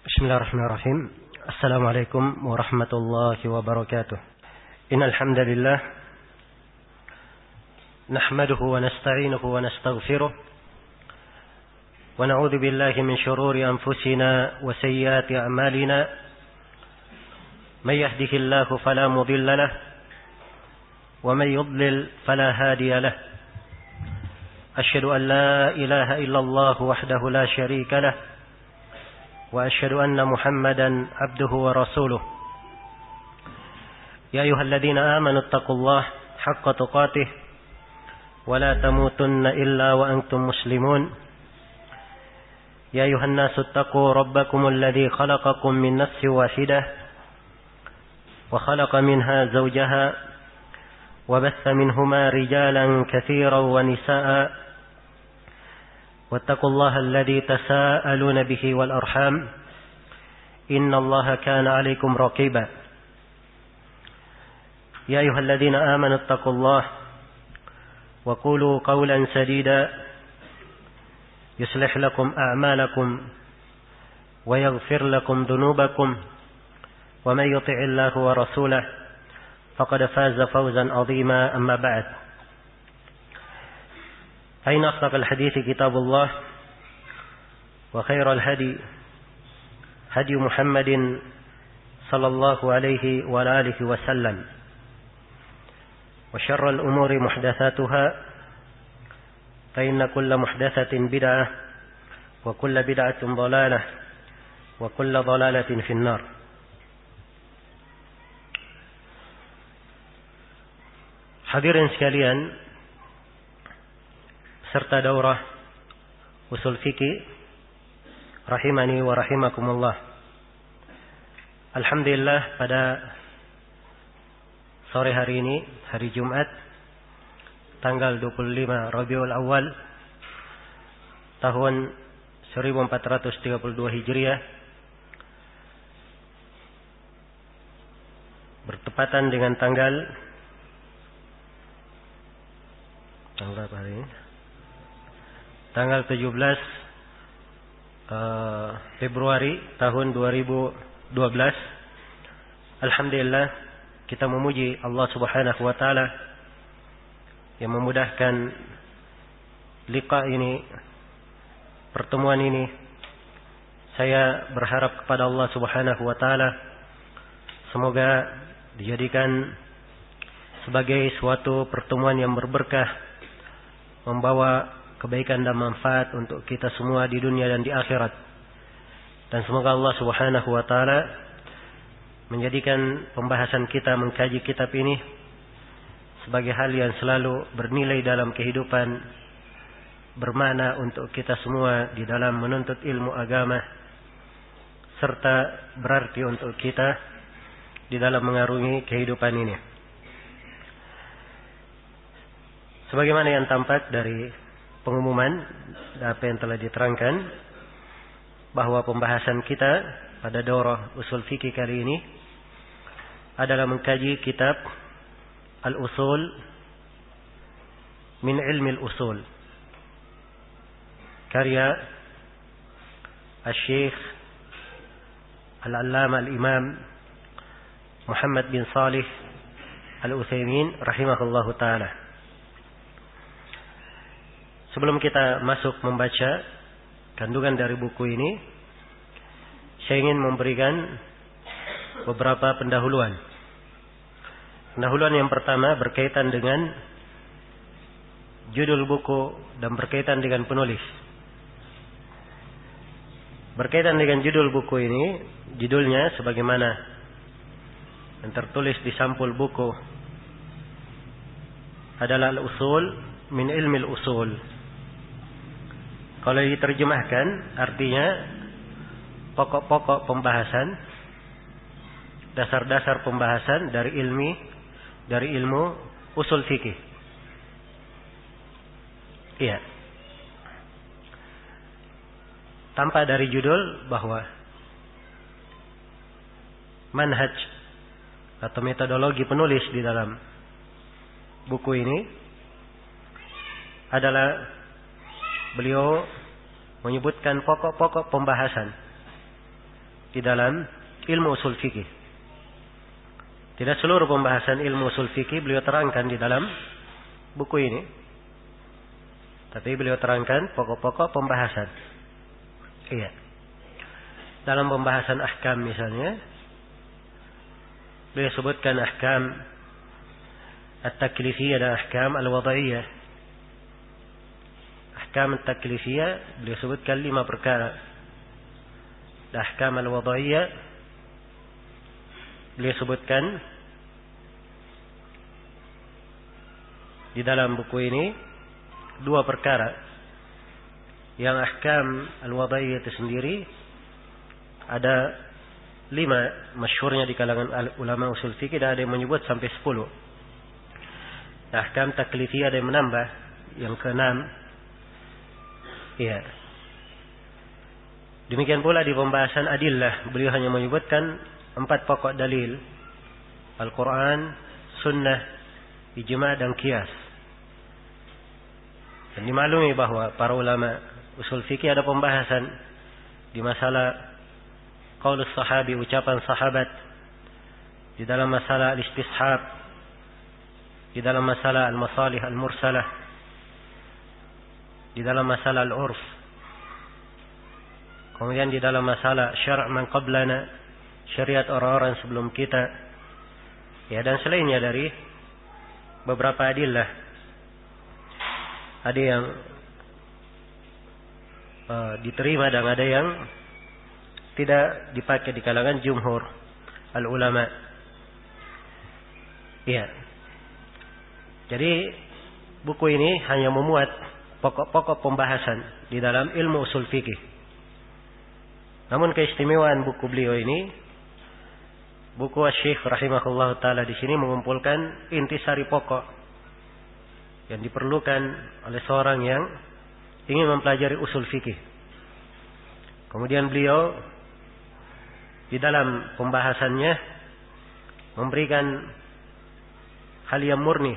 Bismillahirrahmanirrahim. Assalamualaikum warahmatullahi wabarakatuh. Innal hamdalillah nahmaduhu wa nasta'inuhu wa nastaghfiruh wa na'udzu billahi min shururi anfusina wa sayyiati a'malina. May yahdihillahu fala mudilla lahu wa may yudlil fala hadiya lahu. Asyhadu an la ilaha illallah wahdahu la syarika lahu وأشهد أن محمدا عبده ورسوله يا أيها الذين آمنوا اتقوا الله حق تقاته ولا تموتن إلا وأنتم مسلمون يا أيها الناس اتقوا ربكم الذي خلقكم من نفس واحدة وخلق منها زوجها وبث منهما رجالا كثيرا ونساء واتقوا الله الذي تساءلون به والأرحام إن الله كان عليكم رقيبا يا أيها الذين آمنوا اتقوا الله وقولوا قولا سديدا يصلح لكم أعمالكم ويغفر لكم ذنوبكم ومن يطع الله ورسوله فقد فاز فوزا عظيما أما بعد فإن أصدق الحديث كتاب الله وخير الهدي هدي محمد صلى الله عليه وآله وسلم وشر الأمور محدثاتها فإن كل محدثة بدعة وكل بدعة ضلالة وكل ضلالة في النار. Hadirin sekalian, serta daurah usul fikih rahimani wa rahimakumullah. Alhamdulillah, pada sore hari ini, hari Jumat tanggal 25 Rabiul Awal tahun 1432 Hijriah, bertepatan dengan tanggal berapa hari ini? Tanggal 17 Februari tahun 2012. Alhamdulillah, kita memuji Allah Subhanahu wa taala yang memudahkan liqa ini, pertemuan ini. Saya berharap kepada Allah Subhanahu wa taala semoga dijadikan sebagai suatu pertemuan yang berberkah, membawa kebaikan dan manfaat untuk kita semua di dunia dan di akhirat. Dan semoga Allah Subhanahu wa taala menjadikan pembahasan kita mengkaji kitab ini sebagai hal yang selalu bernilai dalam kehidupan, bermakna untuk kita semua di dalam menuntut ilmu agama, serta berarti untuk kita di dalam mengarungi kehidupan ini. Sebagaimana yang tampak dari pengumuman apa yang telah diterangkan, bahwa pembahasan kita pada daurah usul fikih kali ini adalah mengkaji kitab Al-Usul min Ilmi Al-Usul karya Al-Syekh Al-Allama Al-Imam Muhammad bin Salih Al-Utsaimin rahimahullahu ta'ala. Sebelum kita masuk membaca kandungan dari buku ini, saya ingin memberikan beberapa pendahuluan. Pendahuluan yang pertama berkaitan dengan judul buku dan berkaitan dengan penulis. Berkaitan dengan judul buku ini, judulnya sebagaimana yang tertulis di sampul buku adalah Al-Usul min Ilmi Al-Usul. Kalau diterjemahkan artinya pokok-pokok pembahasan, dasar-dasar pembahasan dari ilmu usul fikih. Iya. Tanpa dari judul bahwa manhaj atau metodologi penulis di dalam buku ini adalah beliau menyebutkan pokok-pokok pembahasan di dalam ilmu usul fikih. Tidak seluruh pembahasan ilmu usul fikih beliau terangkan di dalam buku ini. Tapi beliau terangkan pokok-pokok pembahasan. Iya. Dalam pembahasan ahkam misalnya, beliau sebutkan ahkam at-taklifiyah dan ahkam al-wada'iyah. Ahkam at-taklifiyah beliau sebutkan 5 perkara. Dan ahkam al-wada'iyah beliau sebutkan di dalam buku ini 2 perkara. Yang ahkam al-wada'iyah itu sendiri ada 5 masyhurnya di kalangan ulama usul fikih, dan ada yang menyebut sampai 10. Ahkam taklifiyah ada yang menambah yang ke-6. Iya. Demikian pula di pembahasan adillah, beliau hanya menyebutkan 4 pokok dalil: Al-Quran, Sunnah, Ijma' dan Qiyas. Dan dimaklumi bahwa para ulama usul fikih ada pembahasan di masalah qaulus sahabi, ucapan sahabat, di dalam masalah al-istishab, di dalam masalah al-masalih al-mursalah, di dalam masalah al-urf, kemudian di dalam masalah syara' man qablana, syariat orang-orang sebelum kita, ya, dan selainnya dari beberapa adillah. Ada yang diterima dan ada yang tidak dipakai di kalangan jumhur al-ulama. Iya. Jadi buku ini hanya memuat pokok-pokok pembahasan di dalam ilmu usul fikih. Namun keistimewaan buku beliau ini, buku Asy-Syaikh rahimahullah taala, di sini mengumpulkan intisari pokok yang diperlukan oleh seorang yang ingin mempelajari usul fikih. Kemudian beliau di dalam pembahasannya memberikan hal yang murni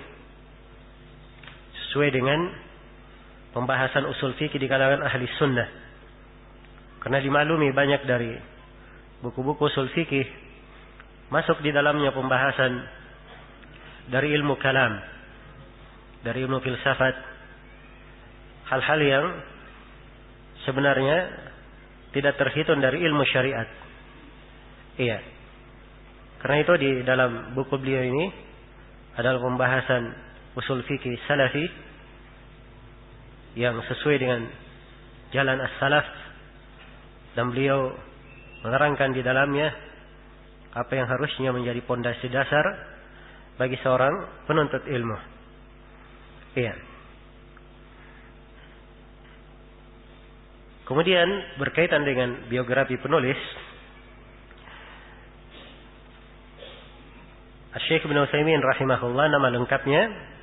sesuai dengan pembahasan usul fikih di kalangan ahli sunnah. Karena dimaklumi banyak dari buku-buku usul fikih masuk di dalamnya pembahasan dari ilmu kalam, dari ilmu filsafat, hal-hal yang sebenarnya tidak terhitung dari ilmu syariat. Iya. Karena itu di dalam buku beliau ini adalah pembahasan usul fikih salafi yang sesuai dengan jalan as-salaf, dan beliau menerangkan di dalamnya apa yang harusnya menjadi pondasi dasar bagi seorang penuntut ilmu. Iya. Kemudian berkaitan dengan biografi penulis, Asy-Syaikh Ibnu Utsaimin rahimahullah, nama lengkapnya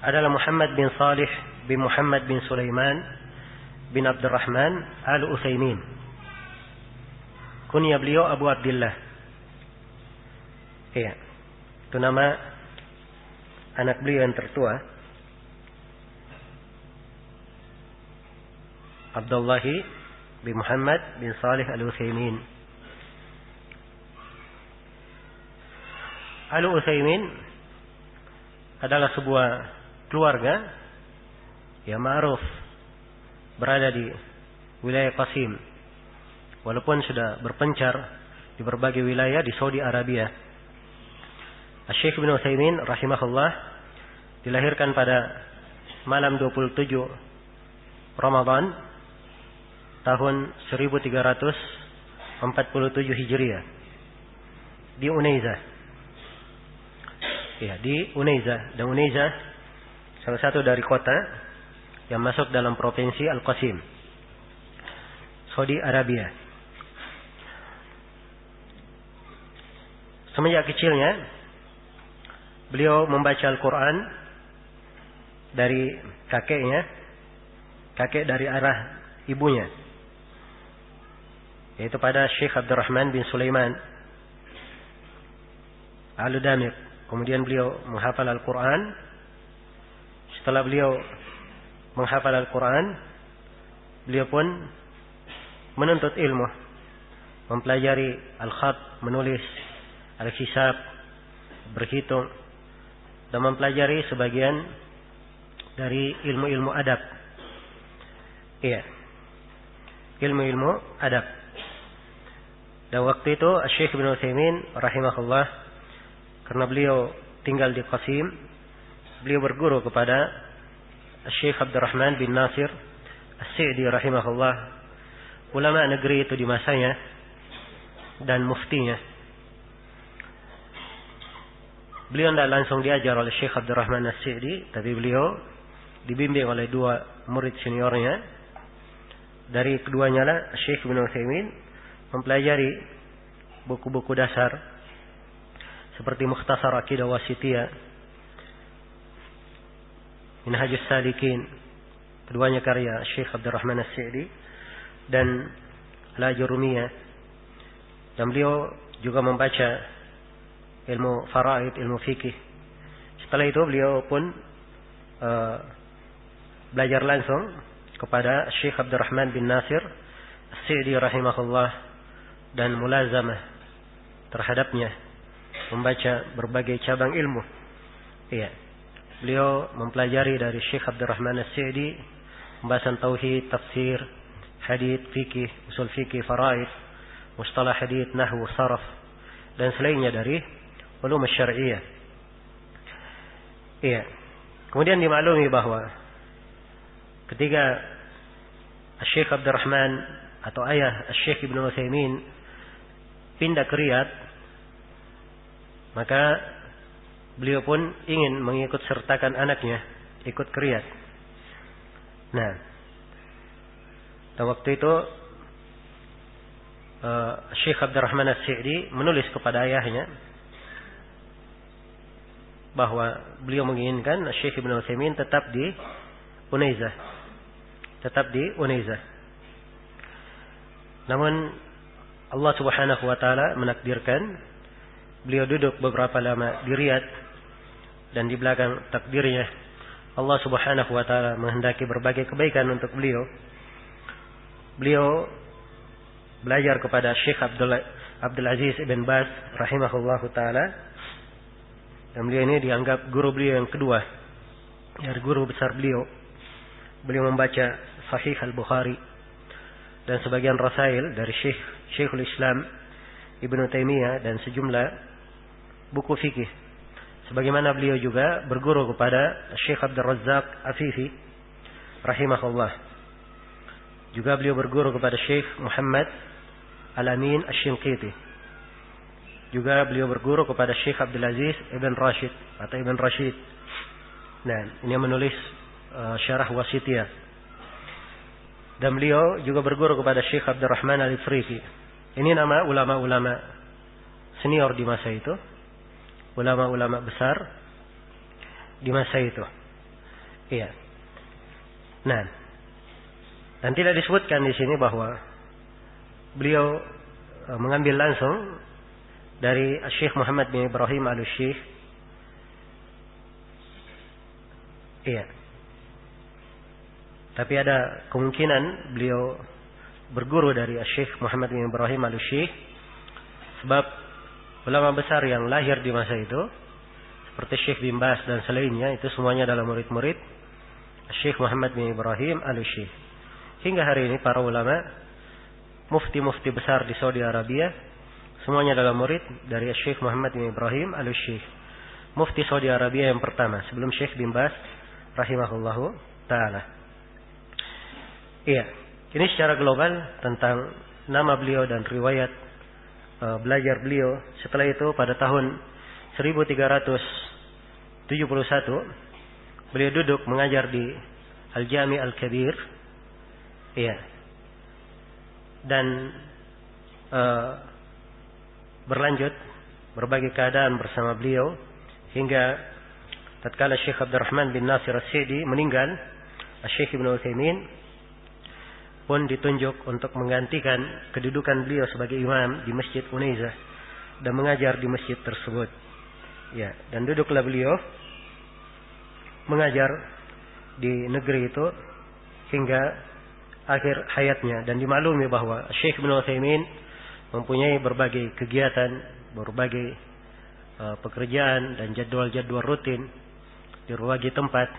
adalah Muhammad bin Salih bin Muhammad bin Sulaiman bin Abdurrahman Al-Utsaimin. Kunya beliau Abu Abdullah. Iya. Itu nama anak beliau yang tertua, Abdullah bin Muhammad bin Salih Al-Utsaimin. Al-Utsaimin adalah sebuah keluarga yang ma'ruf berada di wilayah Qasim, walaupun sudah berpencar di berbagai wilayah di Saudi Arabia. Asy-Syaikh Ibnu Utsaimin rahimahullah dilahirkan pada malam 27 Ramadan tahun 1347 Hijriah di Unayzah. Ya, di Unayzah. Dan Unayzah salah satu dari kota yang masuk dalam provinsi Al-Qasim, Saudi Arabia. Semenjak kecilnya beliau membaca Al-Quran dari kakeknya, kakek dari arah ibunya, yaitu pada Syekh Abdurrahman bin Sulaiman Al-Damir. Kemudian beliau menghafal Al-Quran setelah beliau menghafal Al-Quran, beliau pun menuntut ilmu, mempelajari al-khat, menulis, al-hisab, berhitung, dan mempelajari sebagian dari ilmu-ilmu adab. Iya, ilmu-ilmu adab. Dan waktu itu Syekh Ibnu Utsaimin rahimahullah, karena beliau tinggal di Qasim, beliau berguru kepada Syekh Abdurrahman bin Nasir As-Sa'di rahimahullah, ulama negeri itu di masanya dan muftinya. Beliau tidak langsung diajar oleh Syekh Abdurrahman As-Sa'di, tapi beliau dibimbing oleh dua murid seniornya. Dari keduanya lah Syekh Ibnu Utsaimin mempelajari buku-buku dasar seperti Mukhtasar Aqidah Wasithiyah, Minhajus Salikin, keduanya karya Syekh Abdurrahman As-Sa'di, dan Al-Ajurumiyah. Dan beliau juga membaca ilmu faraid, ilmu fikih. Setelah itu beliau pun belajar langsung kepada Syekh Abdurrahman bin Nasir As-Sa'di rahimahullah, dan mulazamah terhadapnya, membaca berbagai cabang ilmu. Iya, beliau mempelajari dari Syekh Abdurrahman As-Sa'di pembahasan tauhid, tafsir, hadits, fikih, usul fikih, faraid, mustalah hadits, nahwu, saraf, dan selainnya dari ulum syar'iyyah. Iya. Kemudian dimaklumi bahwa ketika Syekh Abdurrahman atau ayah Syekh Ibnu Utsaimin pindah ke Riyadh, maka beliau pun ingin mengikut sertakan anaknya ikut ke Riyadh. Nah, dan waktu itu Syekh Abdurrahman As-Sa'di menulis kepada ayahnya bahwa beliau menginginkan Syekh Ibnu Utsaimin tetap di Unaizah. Namun Allah Subhanahu wa taala menakdirkan beliau duduk beberapa lama di Riyadh, dan di belakang takdirnya Allah Subhanahu wa taala menghendaki berbagai kebaikan untuk beliau. Beliau belajar kepada Syekh Abdul Aziz Ibn Baz rahimahullahu taala, dan beliau ini dianggap guru beliau yang kedua, dari guru besar beliau. Beliau membaca Sahih Al-Bukhari dan sebagian rasail dari Syekhul Islam Ibnu Taimiyah dan sejumlah buku fikih. Sebagaimana beliau juga berguru kepada Syekh Abdul Razzaq Afifi rahimahullah. Juga beliau berguru kepada Syekh Muhammad Al-Amin Asy-Shinqiti. Juga beliau berguru kepada Syekh Abdul Aziz Ibn Rashid atau Ibn Rashid. Nah, ini yang menulis Syarah Wasithiyah. Dan beliau juga berguru kepada Syekh Abdurrahman Al-Ifriqi. Ini nama ulama-ulama senior di masa itu, ulama-ulama besar di masa itu. Iya. Nah, dan tidak disebutkan di sini bahwa beliau mengambil langsung dari Syekh Muhammad bin Ibrahim Al-Syekh. Iya. Tapi ada kemungkinan beliau berguru dari Syekh Muhammad bin Ibrahim Al-Syekh, sebab ulama besar yang lahir di masa itu seperti Syekh bin Baz dan selainnya itu semuanya adalah murid-murid Syekh Muhammad bin Ibrahim Al-Syekh. Hingga hari ini para ulama mufti-mufti besar di Saudi Arabia semuanya adalah murid dari Syekh Muhammad bin Ibrahim Al-Syekh, mufti Saudi Arabia yang pertama sebelum Syekh bin Baz rahimahullahu taala. Iya, ini secara global tentang nama beliau dan riwayat belajar beliau. Setelah itu pada tahun 1371 beliau duduk mengajar di Al-Jami' Al-Kabir. Iya. Dan berlanjut berbagai keadaan bersama beliau hingga tatkala Syekh Abdurrahman bin Nasir As-Sa'di meninggal, Syekh Ibnu Utsaimin pun ditunjuk untuk menggantikan kedudukan beliau sebagai imam di Masjid Unaizah dan mengajar di masjid tersebut. Ya, dan duduklah beliau mengajar di negeri itu hingga akhir hayatnya, dan dimaklumi bahwa Syekh Ibnu Utsaimin mempunyai berbagai kegiatan, berbagai pekerjaan dan jadwal-jadwal rutin di berbagai tempat,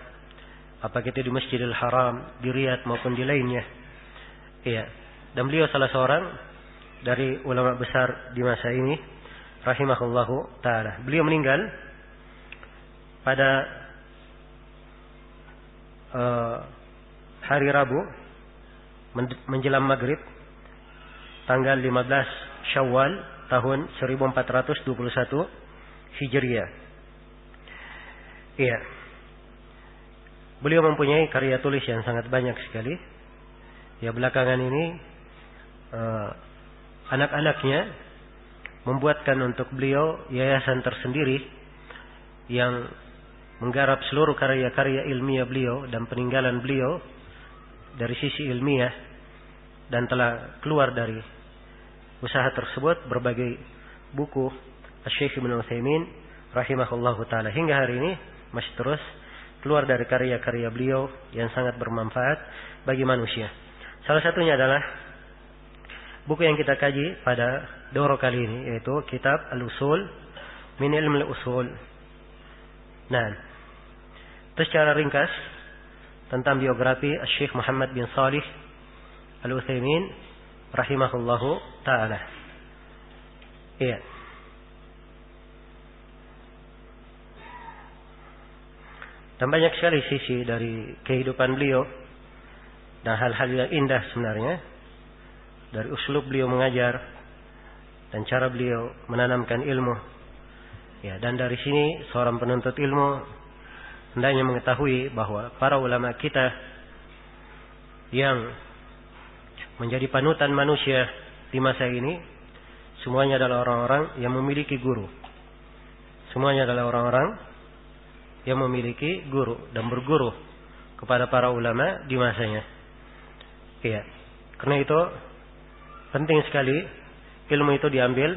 apakah itu di Masjidil Haram, di Riyadh maupun di lainnya. Iya. Dan beliau salah seorang dari ulama besar di masa ini, rahimahullahu taala. Beliau meninggal pada hari Rabu menjelang maghrib tanggal 15 Syawal tahun 1421 Hijriah. Iya. Beliau mempunyai karya tulis yang sangat banyak sekali. Ya, belakangan ini anak-anaknya membuatkan untuk beliau yayasan tersendiri yang menggarap seluruh karya-karya ilmiah beliau dan peninggalan beliau dari sisi ilmiah, dan telah keluar dari usaha tersebut berbagai buku Syekh Ibnu Utsaimin rahimahullahu taala. Hingga hari ini masih terus keluar dari karya-karya beliau yang sangat bermanfaat bagi manusia. Salah satunya adalah buku yang kita kaji pada daurah kali ini, yaitu kitab Al-Usul min Ilm Al-Usul. Nah, itu secara ringkas tentang biografi Syekh Muhammad bin Shalih Al-Utsaimin rahimahullahu taala. Iya. Dan banyak sekali sisi dari kehidupan beliau dan hal-hal yang indah sebenarnya, dari uslub beliau mengajar dan cara beliau menanamkan ilmu. Ya, dan dari sini seorang penuntut ilmu hendaknya mengetahui bahwa para ulama kita yang menjadi panutan manusia di masa ini semuanya adalah orang-orang yang memiliki guru. Semuanya adalah orang-orang yang memiliki guru dan berguru kepada para ulama di masanya. Iya. Karena itu penting sekali ilmu itu diambil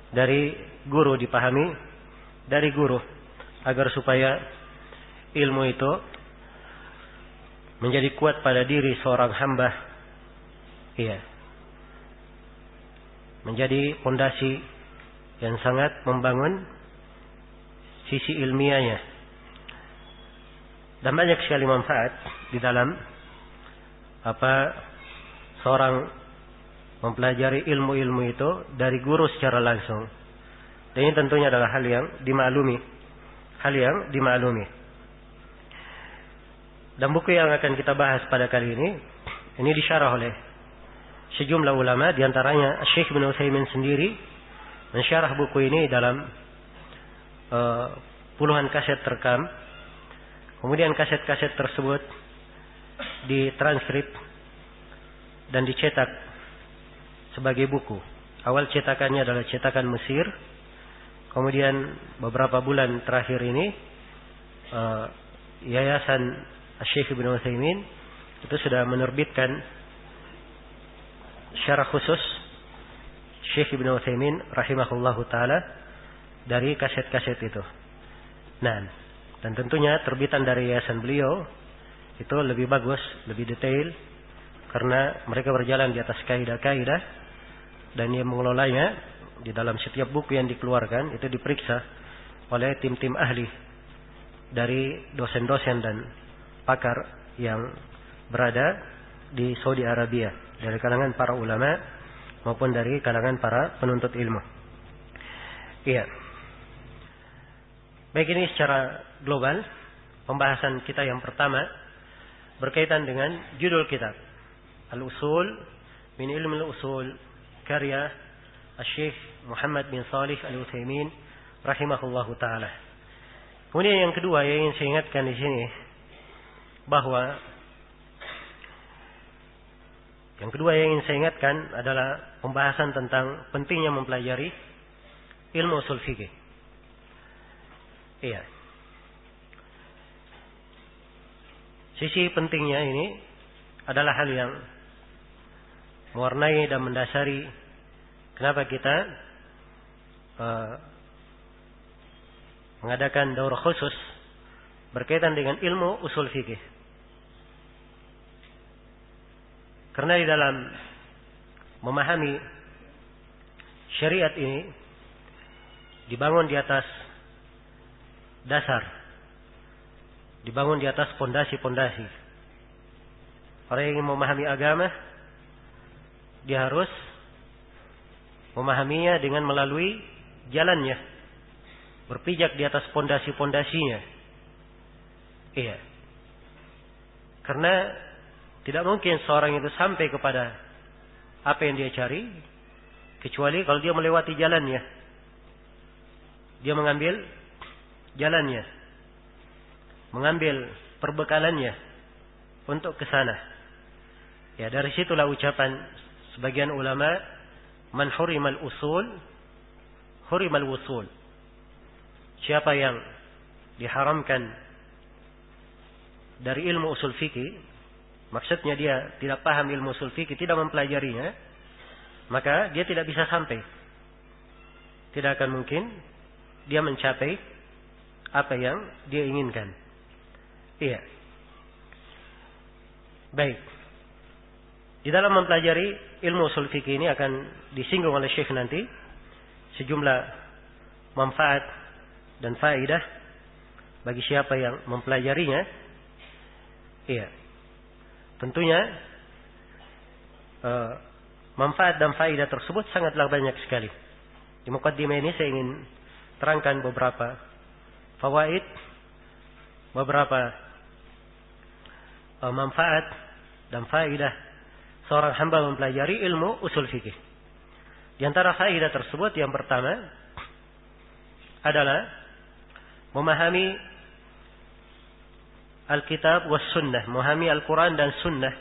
dari guru, dipahami dari guru, agar supaya ilmu itu menjadi kuat pada diri seorang hamba. Iya. Menjadi fondasi yang sangat membangun sisi ilmiahnya. Dan banyak sekali manfaat di dalam seorang mempelajari ilmu-ilmu itu dari guru secara langsung. Dan ini tentunya adalah hal yang dimaklumi. Dan buku yang akan kita bahas pada kali ini disyarah oleh sejumlah ulama, diantaranya Syekh Ibnu Utsaimin sendiri mensyarah buku ini dalam puluhan kaset terekam. Kemudian kaset-kaset tersebut ditranskrip dan dicetak sebagai buku. Awal cetakannya adalah cetakan Mesir. Kemudian beberapa bulan terakhir ini Yayasan Syekh Ibnu Utsaimin itu sudah menerbitkan syarah khusus Syekh Ibnu Utsaimin rahimahullahu taala dari kaset-kaset itu. Nah, dan tentunya terbitan dari yayasan beliau itu lebih bagus, lebih detail, karena mereka berjalan di atas kaidah-kaidah dan dia mengelolanya. Di dalam setiap buku yang dikeluarkan itu diperiksa oleh tim-tim ahli dari dosen-dosen dan pakar yang berada di Saudi Arabia, dari kalangan para ulama maupun dari kalangan para penuntut ilmu. Iya. Baik, ini secara global pembahasan kita yang pertama berkaitan dengan judul kitab Al-Usul min Ilm Al-Usul, karya Syekh Muhammad bin Shalih Al-Utsaimin rahimahullahu taala. Kemudian yang kedua yang ingin saya ingatkan di sini, bahwa yang kedua yang ingin saya ingatkan adalah pembahasan tentang pentingnya mempelajari ilmu usul fikih. Iya. Sisi pentingnya ini adalah hal yang mewarnai dan mendasari kenapa kita mengadakan daurah khusus berkaitan dengan ilmu usul fikih. Karena di dalam memahami syariat ini dibangun di atas dasar, dibangun di atas pondasi-pondasi. Orang yang ingin memahami agama, dia harus memahaminya dengan melalui jalannya, berpijak di atas pondasi-pondasinya. Iya. Karena tidak mungkin seorang itu sampai kepada apa yang dia cari kecuali kalau dia melewati jalannya. Dia mengambil jalannya, mengambil perbekalannya untuk ke sana. Ya, dari situlah ucapan sebagian ulama, man hurimal usul, hurimal wusul. Siapa yang diharamkan dari ilmu usul fikih, maksudnya dia tidak paham ilmu usul fikih, tidak mempelajarinya, maka dia tidak bisa sampai. Tidak akan mungkin dia mencapai apa yang dia inginkan. Iya. Baik. Di dalam mempelajari ilmu usul fikih ini akan disinggung oleh Syekh nanti sejumlah manfaat dan faedah bagi siapa yang mempelajarinya. Iya. Tentunya manfaat dan faedah tersebut sangatlah banyak sekali. Di muqaddimah ini saya ingin terangkan beberapa fawaid, beberapa manfaat dan faedah seorang hamba mempelajari ilmu usul fikih. Di antara faedah tersebut yang pertama adalah memahami Alkitab was sunnah, memahami Al-Quran dan sunnah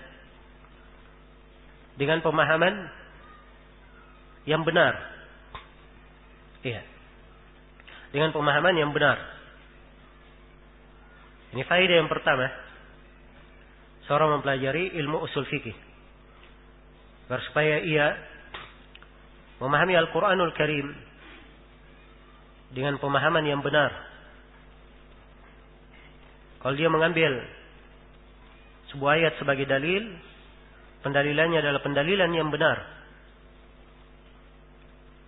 dengan pemahaman yang benar. Iya. Dengan pemahaman yang benar. Ini faedah yang pertama. Seorang mempelajari ilmu usul fikih. Supaya ia memahami Al-Quranul Karim dengan pemahaman yang benar. Kalau dia mengambil sebuah ayat sebagai dalil, pendalilannya adalah pendalilan yang benar.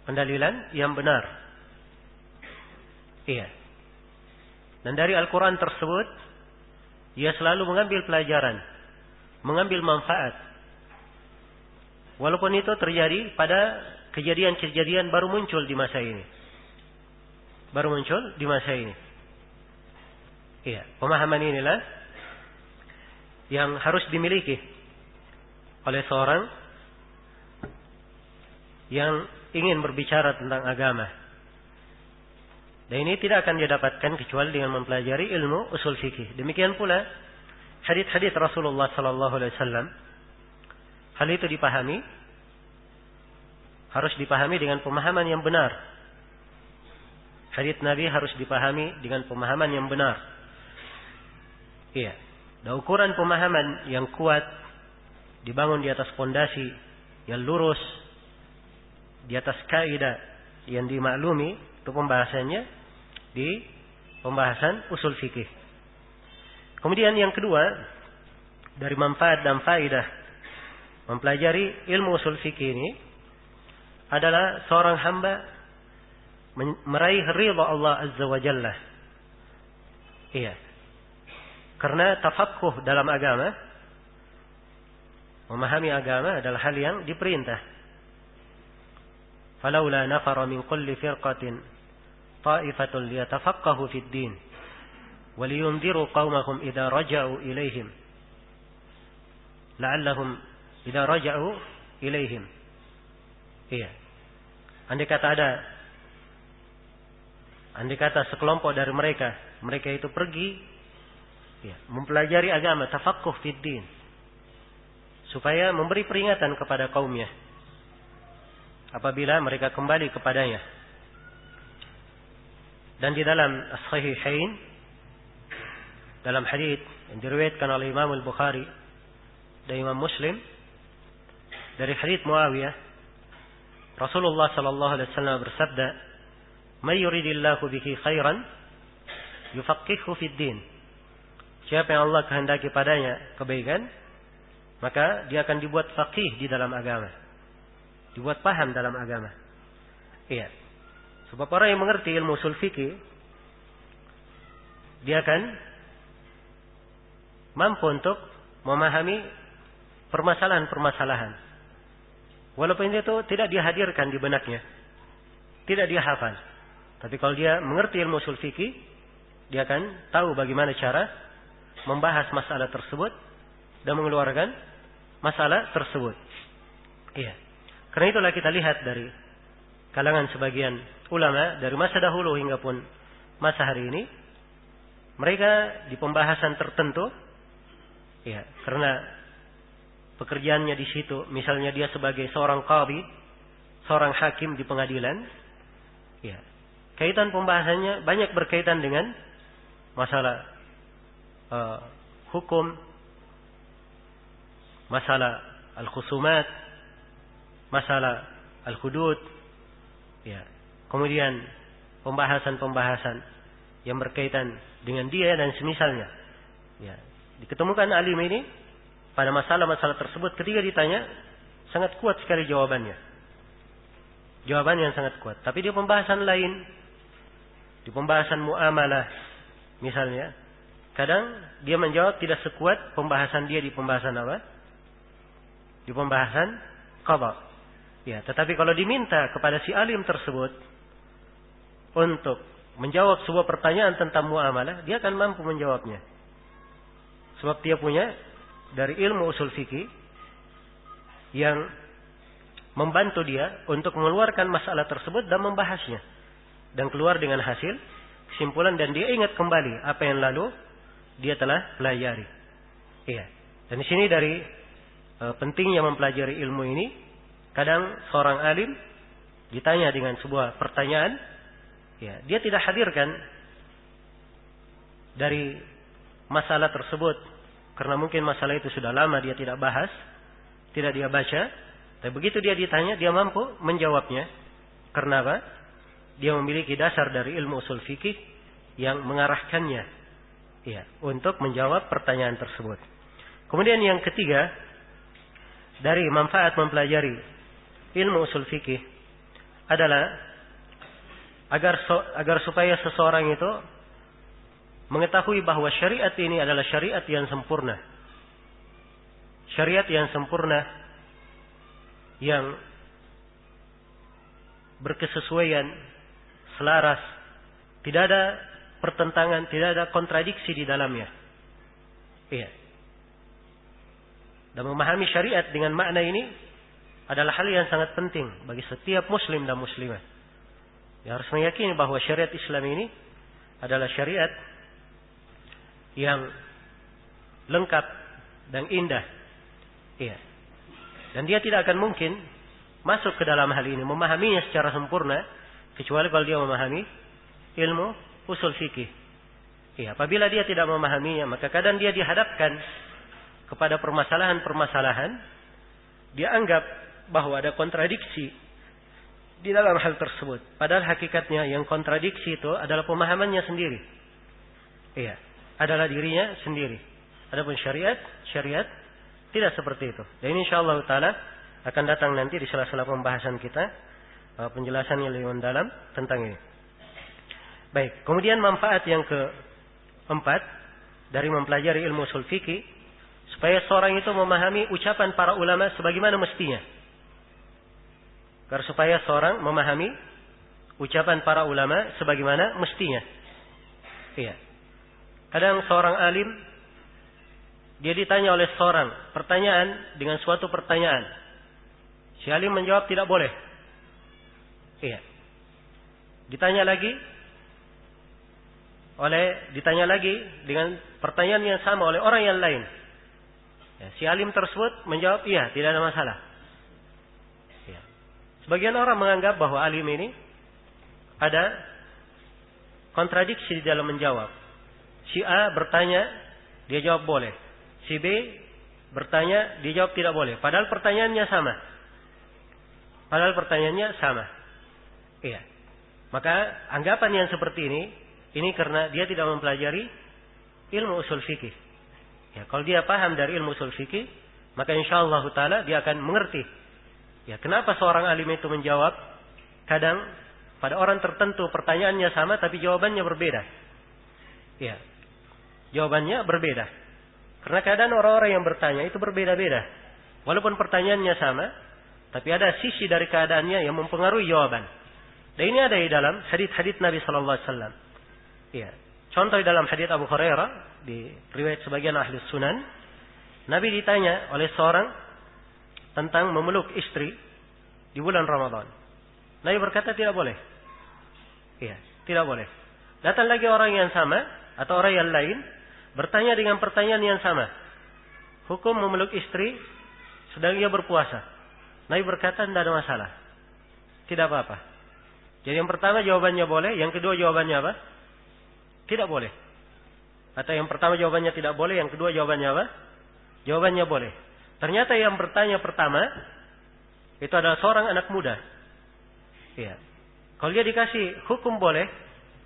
Pendalilan yang benar. Iya. Dan dari Al-Quran tersebut, ia selalu mengambil pelajaran, mengambil manfaat. Walaupun itu terjadi pada kejadian-kejadian baru muncul di masa ini. Baru muncul di masa ini. Iya. Pemahaman inilah yang harus dimiliki oleh seorang yang ingin berbicara tentang agama. Dan ini tidak akan didapatkan kecuali dengan mempelajari ilmu usul fikih. Demikian pula hadits-hadits Rasulullah sallallahu alaihi wasallam. Hal itu dipahami, harus dipahami dengan pemahaman yang benar. Hadits Nabi harus dipahami dengan pemahaman yang benar. Iya. Dan ukuran pemahaman yang kuat dibangun di atas pondasi yang lurus, di atas kaidah yang dimaklumi, itu pembahasannya di pembahasan usul fikih. Kemudian yang kedua, dari manfaat dan faedah mempelajari ilmu usul fikih ini adalah seorang hamba meraih ridha Allah Azza wa Jalla. Iya. Karena tafaqquh dalam agama, memahami agama adalah hal yang diperintah. Falaula nafara min kulli firqatin ta'ifatun liyatafaqahu fid din wa liyunziru qaumahum idza raja'u ilaihim la'allahum idza raja'u ilaihim. Iya. Andai kata sekelompok dari mereka itu pergi, ya, mempelajari agama, tafaqquh fid din, supaya memberi peringatan kepada kaumnya apabila mereka kembali kepadanya. Dan di dalam As-Sahihain, dalam hadits yang diriwayatkan oleh Imam Al-Bukhari dan Imam Muslim dari hadits Muawiyah, Rasulullah sallallahu alaihi wasallam bersabda, "May yuridillahu bihi khairan yufaqqihhu fid din." Siapa yang Allah kehendaki padanya kebaikan, maka dia akan dibuat faqih di dalam agama. Dibuat paham dalam agama. Iya. Sebab orang yang mengerti ilmu usul fikih, dia akan mampu untuk memahami permasalahan-permasalahan. Walaupun itu tidak dia hadirkan di benaknya, tidak dia hafal. Tapi kalau dia mengerti ilmu usul fikih, dia akan tahu bagaimana cara membahas masalah tersebut dan mengeluarkan masalah tersebut. Iya. Karena itulah kita lihat dari kalangan sebagian ulama dari masa dahulu hingga pun masa hari ini, mereka di pembahasan tertentu, ya, karena pekerjaannya di situ, misalnya dia sebagai seorang qadhi, seorang hakim di pengadilan, ya, kaitan pembahasannya banyak berkaitan dengan masalah hukum, masalah al-khusumat, masalah al-hudud, ya, kemudian pembahasan-pembahasan yang berkaitan dengan dia dan semisalnya. Ya, diketemukan alim ini pada masalah-masalah tersebut ketika ditanya sangat kuat sekali jawabannya. Jawaban yang sangat kuat. Tapi di pembahasan lain, di pembahasan muamalah misalnya, kadang dia menjawab tidak sekuat pembahasan dia di pembahasan apa? Di pembahasan qadha. Ya, tetapi kalau diminta kepada si alim tersebut untuk menjawab sebuah pertanyaan tentang muamalah, dia akan mampu menjawabnya. Sebab dia punya dari ilmu usul fikih yang membantu dia untuk mengeluarkan masalah tersebut dan membahasnya. Dan keluar dengan hasil kesimpulan, dan dia ingat kembali apa yang lalu dia telah pelajari. Iya. Dan di sini dari pentingnya mempelajari ilmu ini, kadang seorang alim ditanya dengan sebuah pertanyaan, ya, dia tidak hadirkan dari masalah tersebut karena mungkin masalah itu sudah lama dia tidak bahas, tidak dia baca. Tapi begitu dia ditanya, dia mampu menjawabnya. Karena apa? Dia memiliki dasar dari ilmu usul fikih yang mengarahkannya, ya, untuk menjawab pertanyaan tersebut. Kemudian yang ketiga, dari manfaat mempelajari ilmu usul fikih adalah agar supaya seseorang itu mengetahui bahwa syariat ini adalah syariat yang sempurna. Syariat yang sempurna, yang berkesesuaian, selaras, tidak ada pertentangan, tidak ada kontradiksi di dalamnya. Iya. Dan memahami syariat dengan makna ini adalah hal yang sangat penting bagi setiap muslim dan muslimah. Dia harus meyakini bahwa syariat Islam ini adalah syariat yang lengkap dan indah. Iya. Dan dia tidak akan mungkin masuk ke dalam hal ini, memahaminya secara sempurna, kecuali kalau dia memahami ilmu usul fikih. Iya, apabila dia tidak memahaminya, maka kadang dia dihadapkan kepada permasalahan-permasalahan, dia anggap bahwa ada kontradiksi di dalam hal tersebut. Padahal hakikatnya yang kontradiksi itu adalah pemahamannya sendiri. Iya, adalah dirinya sendiri. Adapun syariat tidak seperti itu. Dan ini insyaallah taala akan datang nanti di sela-sela pembahasan kita, penjelasan yang lebih mendalam tentang ini. Baik, kemudian manfaat yang keempat dari mempelajari ilmu usul fikih, supaya seorang itu memahami ucapan para ulama sebagaimana mestinya. Karena supaya seorang memahami ucapan para ulama sebagaimana mestinya. Iya. Kadang seorang alim, dia ditanya oleh seorang pertanyaan dengan suatu pertanyaan. Si alim menjawab tidak boleh. Iya. Ditanya lagi dengan pertanyaan yang sama oleh orang yang lain. Ya, si alim tersebut menjawab iya, tidak ada masalah. Ya. Sebagian orang menganggap bahwa alim ini ada kontradiksi di dalam menjawab. Si A bertanya, dia jawab boleh. Si B bertanya, dia jawab tidak boleh. Padahal pertanyaannya sama. Iya. Maka anggapan yang seperti ini karena dia tidak mempelajari ilmu usul fikih. Ya, kalau dia paham dari ilmu usul fikih, maka insyaallah taala dia akan mengerti. Ya, kenapa seorang alim itu menjawab kadang pada orang tertentu pertanyaannya sama tapi jawabannya berbeda. Ya. Jawabannya berbeda. Karena kadang orang-orang yang bertanya itu berbeda-beda. Walaupun pertanyaannya sama, tapi ada sisi dari keadaannya yang mempengaruhi jawaban. Dan ini ada di dalam hadits-hadits Nabi sallallahu alaihi wasallam. Ya. Contoh dalam hadits Abu Hurairah di riwayat sebagian ahli sunan, Nabi ditanya oleh seorang tentang memeluk istri di bulan Ramadan. Nabi berkata tidak boleh. Iya, tidak boleh. Datang lagi orang yang sama atau orang yang lain bertanya dengan pertanyaan yang sama. Hukum memeluk istri sedang ia berpuasa. Nabi berkata tidak ada masalah. Tidak apa-apa. Jadi yang pertama jawabannya boleh, yang kedua jawabannya apa? Tidak boleh. Atau yang pertama jawabannya tidak boleh, yang kedua jawabannya apa? Jawabannya boleh. Ternyata yang bertanya pertama itu adalah seorang anak muda. Iya. Kalau dia dikasih hukum boleh,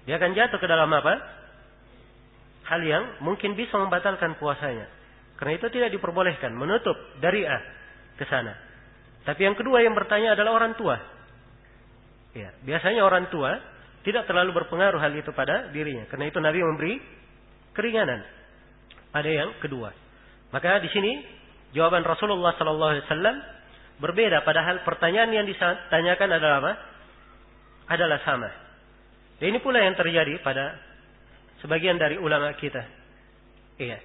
dia akan jatuh ke dalam apa? Hal yang mungkin bisa membatalkan puasanya. Karena itu tidak diperbolehkan, menutup dari A ke sana. Tapi yang kedua yang bertanya adalah orang tua. Ya, biasanya orang tua tidak terlalu berpengaruh hal itu pada dirinya. Karena itu Nabi memberi keringanan pada yang kedua. Maka di sini jawaban Rasulullah SAW berbeda. Padahal pertanyaan yang ditanyakan adalah apa? Adalah sama. Dan ini pula yang terjadi pada sebagian dari ulama kita. Iya.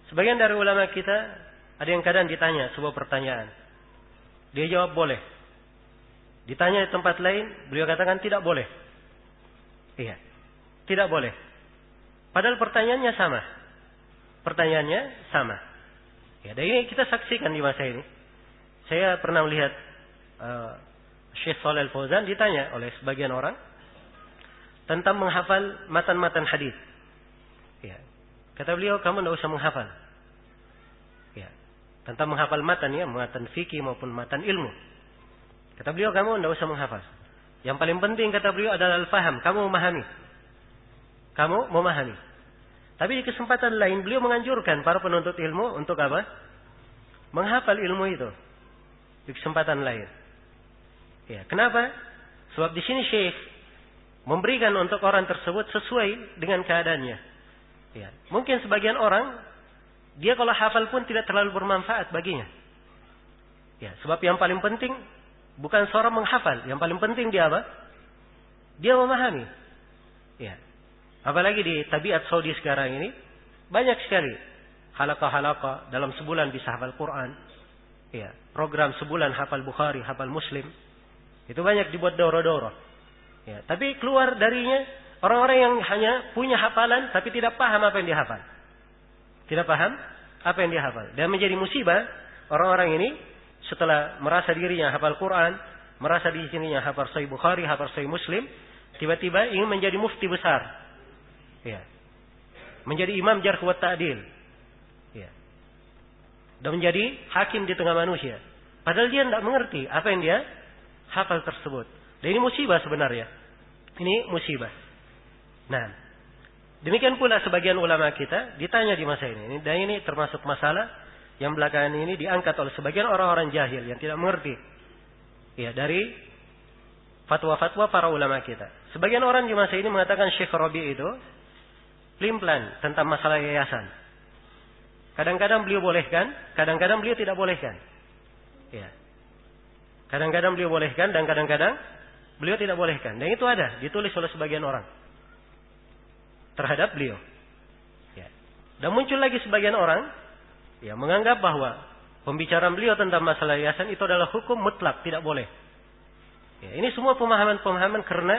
Sebagian dari ulama kita ada yang kadang ditanya sebuah pertanyaan. Dia jawab boleh. Ditanya di tempat lain, beliau katakan tidak boleh. Iya. Tidak boleh. Padahal pertanyaannya sama. Pertanyaannya sama. Ya, dan ini kita saksikan di masa ini. Saya pernah melihat Syekh Shalih Al-Fauzan ditanya oleh sebagian orang tentang menghafal matan-matan hadis. Ya. Kata beliau, kamu tidak usah menghafal. Ya. Tentang menghafal matan ya, matan fikih maupun matan ilmu. Kata beliau, kamu tidak usah menghafal. Yang paling penting kata beliau adalah al-faham, kamu memahami. Kamu memahami. Tapi di kesempatan lain beliau menganjurkan para penuntut ilmu untuk apa? Menghafal ilmu itu. Di kesempatan lain. Ya, kenapa? Sebab di sini Syekh memberikan untuk orang tersebut sesuai dengan keadaannya. Ya, mungkin sebagian orang dia kalau hafal pun tidak terlalu bermanfaat baginya. Ya, sebab yang paling penting bukan seorang menghafal, yang paling penting dia apa? Dia memahami. Ya. Apalagi di tabiat Saudi sekarang ini banyak sekali halaqah-halaqah dalam sebulan bisa hafal Quran. Ya, program sebulan hafal Bukhari, hafal Muslim. Itu banyak dibuat doro-doro. Ya, tapi keluar darinya orang-orang yang hanya punya hafalan tapi tidak paham apa yang dihafal. Tidak paham apa yang dihafal. Dan menjadi musibah orang-orang ini setelah merasa dirinya hafal Quran, merasa dirinya hafal Sahih Bukhari, hafal Sahih Muslim, tiba-tiba ingin menjadi mufti besar. Ya. Menjadi imam jarh wa ta'dil. Ya. Dan menjadi hakim di tengah manusia. Padahal dia tidak mengerti apa yang dia hafal tersebut. Dan ini musibah sebenarnya. Ini musibah. Nah, demikian pula sebagian ulama kita ditanya di masa ini. Dan ini termasuk masalah yang belakangan ini diangkat oleh sebagian orang-orang jahil yang tidak mengerti. Ya, dari fatwa-fatwa para ulama kita. Sebagian orang di masa ini mengatakan Syekh Rabi itu pelin-pelan tentang masalah yayasan. Kadang-kadang beliau bolehkan, kadang-kadang beliau tidak bolehkan. Ya. Kadang-kadang beliau bolehkan dan kadang-kadang beliau tidak bolehkan. Dan itu ada ditulis oleh sebagian orang terhadap beliau. Ya. Dan muncul lagi sebagian orang ya menganggap bahwa pembicaraan beliau tentang masalah yayasan itu adalah hukum mutlak, tidak boleh. Ya, ini semua pemahaman-pemahaman karena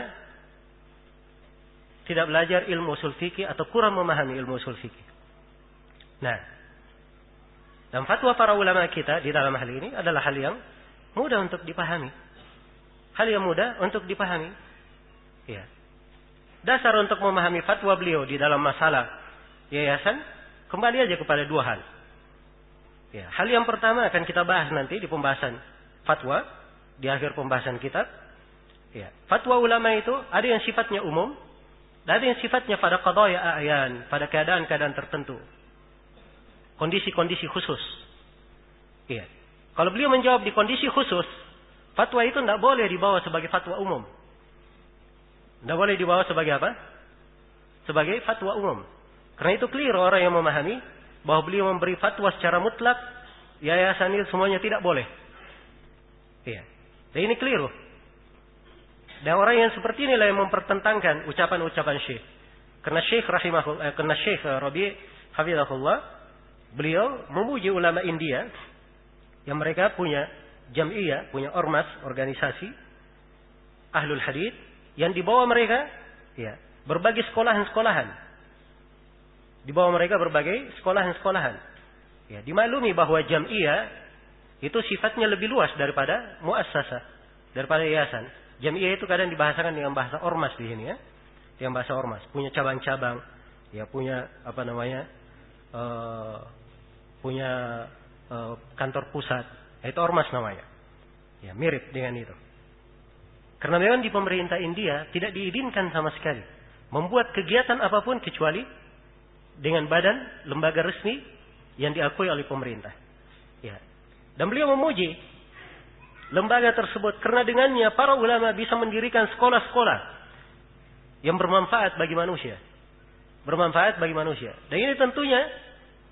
tidak belajar ilmu usul fikih atau kurang memahami ilmu usul fikih. Nah, dan fatwa para ulama kita di dalam hal ini adalah hal yang mudah untuk dipahami. Hal yang mudah untuk dipahami. Ya. Dasar untuk memahami fatwa beliau di dalam masalah yayasan kembali aja kepada dua hal. Ya, hal yang pertama akan kita bahas nanti di pembahasan fatwa di akhir pembahasan kitab. Ya, fatwa ulama itu ada yang sifatnya umum, dan ada yang sifatnya pada qadaya a'yan, pada keadaan-keadaan tertentu. Kondisi-kondisi khusus. Iya. Kalau beliau menjawab di kondisi khusus, fatwa itu tidak boleh dibawa sebagai fatwa umum. Tidak boleh dibawa sebagai apa? Sebagai fatwa umum. Karena itu keliru orang yang memahami bahwa beliau memberi fatwa secara mutlak, yayasan itu semuanya tidak boleh. Iya. Dan ini keliru. Dan orang yang seperti inilah yang mempertentangkan ucapan-ucapan Syekh. Karena Syekh Rabi' hafizahullah, beliau memuji ulama India yang mereka punya jam'iyah, punya ormas, organisasi ahlul hadits yang dibawa mereka ya, berbagai sekolahan-sekolahan. Dibawa mereka berbagai sekolahan-sekolahan. Ya, dimaklumi bahwa jam'iyah itu sifatnya lebih luas daripada muassasah, daripada yayasan. Jam'iyah itu kadang dibahasakan dengan bahasa ormas di sini ya. Yang bahasa ormas, punya cabang-cabang, ya punya apa namanya? Punya kantor pusat. Itu ormas namanya. Ya, mirip dengan itu. Karena memang di pemerintah India tidak diizinkan sama sekali membuat kegiatan apapun kecuali dengan badan lembaga resmi yang diakui oleh pemerintah. Ya. Dan beliau memuji lembaga tersebut karena dengannya para ulama bisa mendirikan sekolah-sekolah yang bermanfaat bagi manusia. Bermanfaat bagi manusia. Dan ini tentunya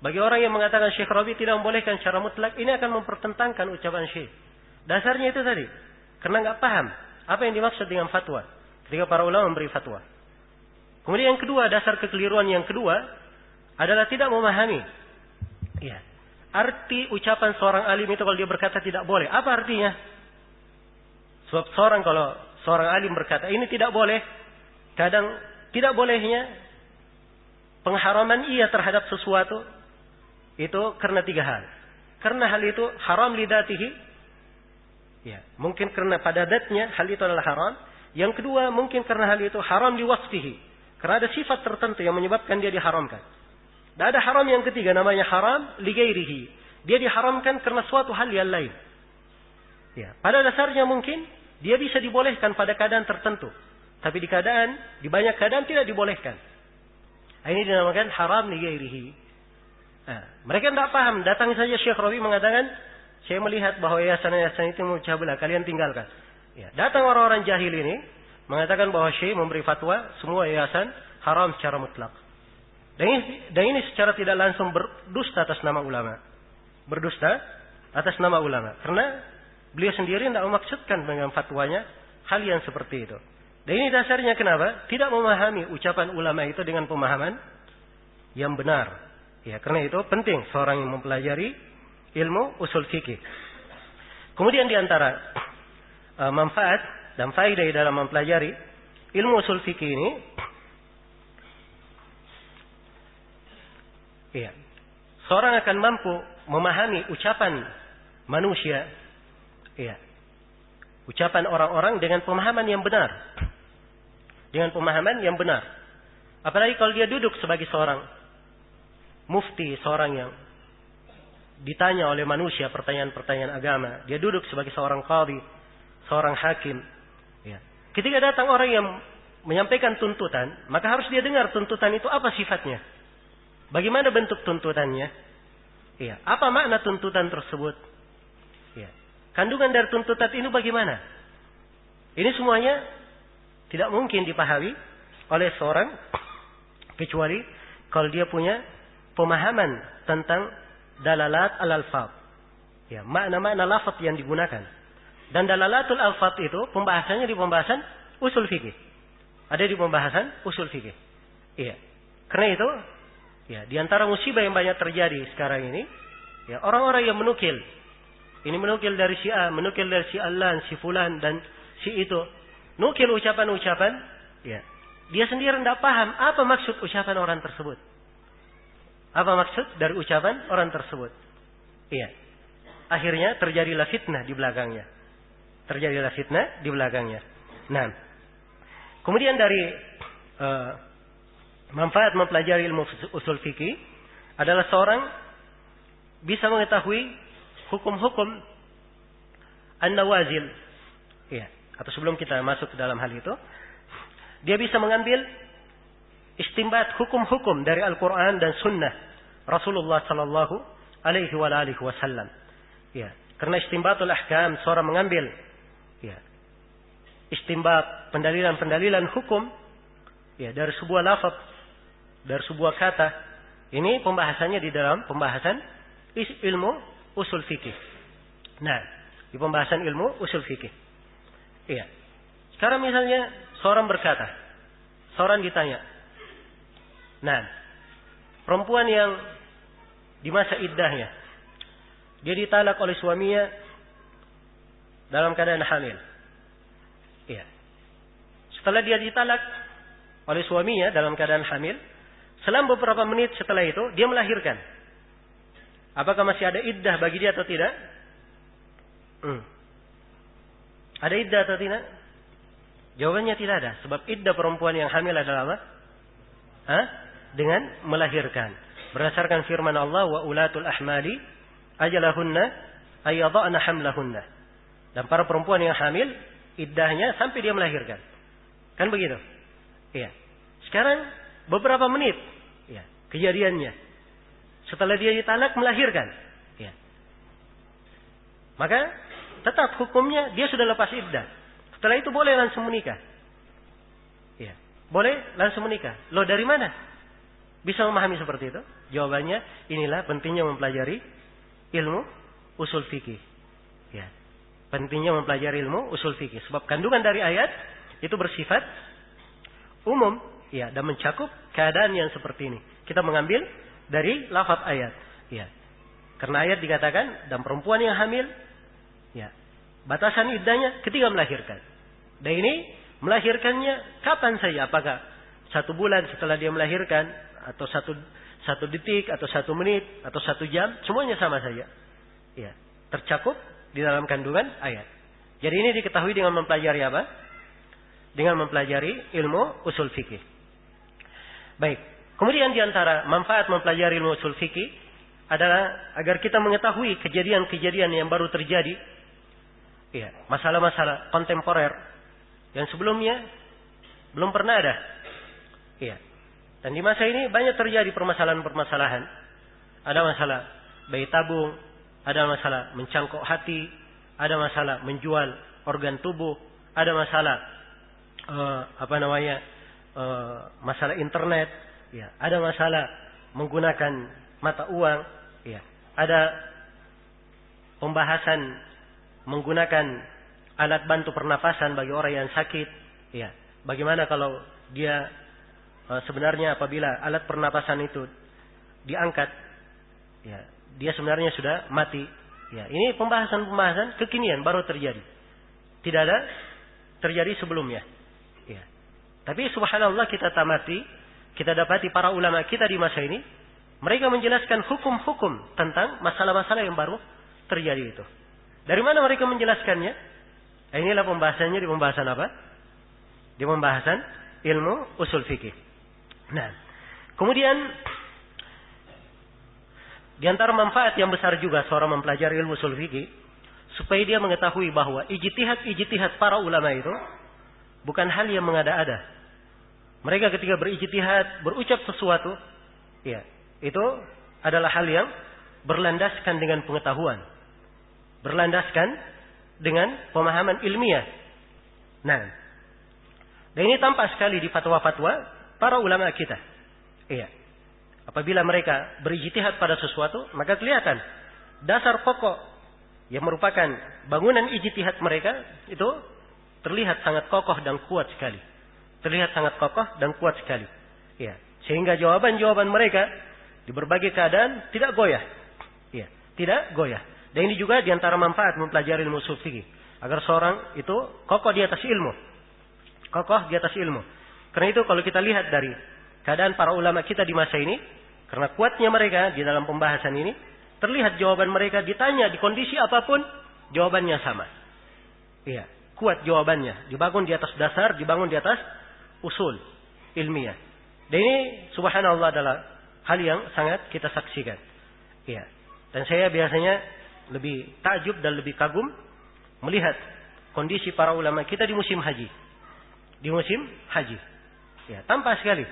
bagi orang yang mengatakan Syekh Rabi' tidak membolehkan secara mutlak, ini akan mempertentangkan ucapan Syekh. Dasarnya itu tadi. Karena nggak paham apa yang dimaksud dengan fatwa ketika para ulama memberi fatwa. Kemudian yang kedua, dasar kekeliruan yang kedua adalah tidak memahami ya, arti ucapan seorang alim itu kalau dia berkata tidak boleh. Apa artinya? Sebab kalau seorang alim berkata ini tidak boleh, kadang tidak bolehnya pengharaman ia terhadap sesuatu itu karena tiga hal. Karena hal itu haram lidatihi, ya, mungkin karena pada datnya hal itu adalah haram. Yang kedua mungkin karena hal itu haram liwasfihi, karena ada sifat tertentu yang menyebabkan dia diharamkan. Dan ada haram yang ketiga namanya haram ligairihi, dia diharamkan karena suatu hal yang lain. Ya, pada dasarnya mungkin dia bisa dibolehkan pada keadaan tertentu, tapi di banyak keadaan tidak dibolehkan. Ini dinamakan haram ligairihi. Nah, mereka tidak paham. Datang saja Syekh Rabi' mengatakan, saya melihat bahwa yayasan-yayasan itu memecah belah, kalian tinggalkan. Ya, datang orang-orang jahil ini mengatakan bahwa Syekh memberi fatwa semua yayasan haram secara mutlak. Dan ini secara tidak langsung berdusta atas nama ulama. Berdusta atas nama ulama. Karena beliau sendiri tidak memaksudkan dengan fatwanya hal yang seperti itu. Dan ini dasarnya kenapa? Tidak memahami ucapan ulama itu dengan pemahaman yang benar. Ya, karena itu penting seorang yang mempelajari ilmu usul fikih. Kemudian di antara manfaat dan faedah dalam mempelajari ilmu usul fikih ini, ya, seorang akan mampu memahami ucapan manusia, ya, ucapan orang-orang dengan pemahaman yang benar. Dengan pemahaman yang benar. Apalagi kalau dia duduk sebagai seorang mufti, seorang yang ditanya oleh manusia pertanyaan-pertanyaan agama. Dia duduk sebagai seorang qadhi, seorang hakim. Ya. Ketika datang orang yang menyampaikan tuntutan, maka harus dia dengar tuntutan itu apa sifatnya. Bagaimana bentuk tuntutannya. Ya. Apa makna tuntutan tersebut. Ya. Kandungan dari tuntutan ini bagaimana. Ini semuanya tidak mungkin dipahami oleh seorang kecuali kalau dia punya pemahaman tentang dalalat al-alfaz. Ya, makna-makna lafaz yang digunakan. Dan dalalatul alfaz itu pembahasannya di pembahasan usul fikih. Ada di pembahasan usul fikih. Iya. Karena itu, ya, di antara musibah yang banyak terjadi sekarang ini, ya, orang-orang yang menukil. Ini menukil dari si A, menukil dari si Alan, si Fulan dan si itu. Nukil ucapan-ucapan, ya. Dia sendiri tidak paham apa maksud ucapan orang tersebut. Apa maksud dari ucapan orang tersebut. Iya. Akhirnya terjadilah fitnah di belakangnya. Terjadilah fitnah di belakangnya. Nah. Kemudian dari manfaat mempelajari ilmu usul fikih adalah seorang bisa mengetahui hukum-hukum an-nawazil. Iya. Atau sebelum kita masuk ke dalam hal itu, dia bisa mengambil istimbat hukum-hukum dari Al-Quran dan Sunnah Rasulullah Sallallahu Alaihi Wasallam. Ya, karena istinbatul ahkam, seorang mengambil ya, istinbat pendalilan-pendalilan hukum ya dari sebuah lafaz, dari sebuah kata. Ini pembahasannya di dalam pembahasan ilmu usul fikih. Nah, di pembahasan ilmu usul fikih. Iya. Sekarang misalnya seorang berkata, seorang ditanya. Nah, perempuan yang di masa iddahnya, dia ditalak oleh suaminya dalam keadaan hamil. Iya. Setelah dia ditalak oleh suaminya dalam keadaan hamil, selama beberapa menit setelah itu dia melahirkan. Apakah masih ada iddah bagi dia atau tidak? Ada iddah atau tidak? Jawabannya tidak ada. Sebab iddah perempuan yang hamil adalah apa? Dengan melahirkan. Berdasarkan firman Allah, wa ulatul ahmali ajalahunna ayyadha'na hamlahunna. Dan para perempuan yang hamil, iddahnya sampai dia melahirkan. Kan begitu? Iya. Sekarang beberapa menit ya, kejadiannya. Setelah dia ditalak melahirkan. Ya. Maka tetap hukumnya dia sudah lepas iddah. Setelah itu boleh langsung menikah. Ya. Boleh langsung menikah. Loh dari mana? Bisa memahami seperti itu? Jawabannya inilah pentingnya mempelajari ilmu usul fikih. Ya. Pentingnya mempelajari ilmu usul fikih. Sebab kandungan dari ayat itu bersifat umum. Ya, dan mencakup keadaan yang seperti ini. Kita mengambil dari lafaz ayat. Ya. Karena ayat dikatakan dan perempuan yang hamil, ya, batasan iddahnya ketika melahirkan. Dan ini melahirkannya kapan saja? Apakah 1 bulan setelah dia melahirkan, atau satu detik, atau 1 menit, atau 1 jam? Semuanya sama saja. Ya, tercakup di dalam kandungan ayat. Jadi ini diketahui dengan mempelajari apa? Dengan mempelajari ilmu usul fikih. Baik. Kemudian di antara manfaat mempelajari ilmu usul fikih adalah agar kita mengetahui kejadian-kejadian yang baru terjadi. Ya, masalah-masalah kontemporer yang sebelumnya belum pernah ada. Ya. Dan di masa ini banyak terjadi permasalahan-permasalahan. Ada masalah bayi tabung, ada masalah mencangkok hati, ada masalah menjual organ tubuh, ada masalah masalah internet, ya, ada masalah menggunakan mata uang, ya, ada pembahasan menggunakan alat bantu pernafasan bagi orang yang sakit, ya. Bagaimana kalau dia sebenarnya apabila alat pernapasan itu diangkat, ya, dia sebenarnya sudah mati. Ya, ini pembahasan-pembahasan kekinian baru terjadi. Tidak ada terjadi sebelumnya. Ya. Tapi subhanallah kita dapati para ulama kita di masa ini, mereka menjelaskan hukum-hukum tentang masalah-masalah yang baru terjadi itu. Dari mana mereka menjelaskannya? Inilah pembahasannya di pembahasan apa? Di pembahasan ilmu usul fikih. Nah, kemudian di antara manfaat yang besar juga seorang mempelajari ilmu usul fikih, supaya dia mengetahui bahwa ijtihad para ulama itu bukan hal yang mengada-ada. Mereka ketika berijtihad, berucap sesuatu, ya, itu adalah hal yang berlandaskan dengan pengetahuan, berlandaskan dengan pemahaman ilmiah. Nah, dan ini tampak sekali di fatwa-fatwa para ulama kita. Iya. Apabila mereka berijtihad pada sesuatu, maka kelihatan dasar pokok yang merupakan bangunan ijtihad mereka itu terlihat sangat kokoh dan kuat sekali. Terlihat sangat kokoh dan kuat sekali. Ya, sehingga jawaban-jawaban mereka di berbagai keadaan tidak goyah. Ya, tidak goyah. Dan ini juga di antara manfaat mempelajari ilmu usul fikih, agar seorang itu kokoh di atas ilmu. Kokoh di atas ilmu. Karena itu kalau kita lihat dari keadaan para ulama kita di masa ini, karena kuatnya mereka di dalam pembahasan ini, terlihat jawaban mereka ditanya di kondisi apapun, jawabannya sama. Iya, kuat jawabannya. Dibangun di atas dasar, dibangun di atas usul ilmiah. Dan ini subhanallah adalah hal yang sangat kita saksikan. Iya. Dan saya biasanya lebih takjub dan lebih kagum melihat kondisi para ulama kita di musim haji. Di musim haji. Ya, tampak sekali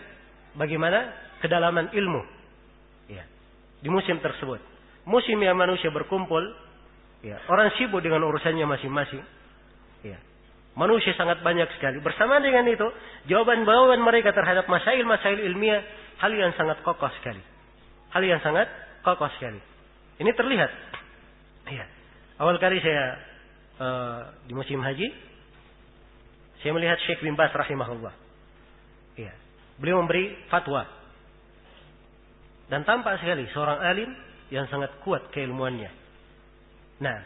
bagaimana kedalaman ilmu. Ya, di musim tersebut. Musim yang manusia berkumpul Ya, orang sibuk dengan urusannya masing-masing. Ya. Manusia sangat banyak sekali. Bersama dengan itu, jawaban-jawaban mereka terhadap masail-masail ilmiah, hal yang sangat kokoh sekali. Hal yang sangat kokoh sekali. Ini terlihat. Ya. Awal kali saya di musim haji, saya melihat Syekh bin Baz rahimahullah. Ya. Beliau memberi fatwa. Dan tampak sekali seorang alim yang sangat kuat keilmuannya. Nah,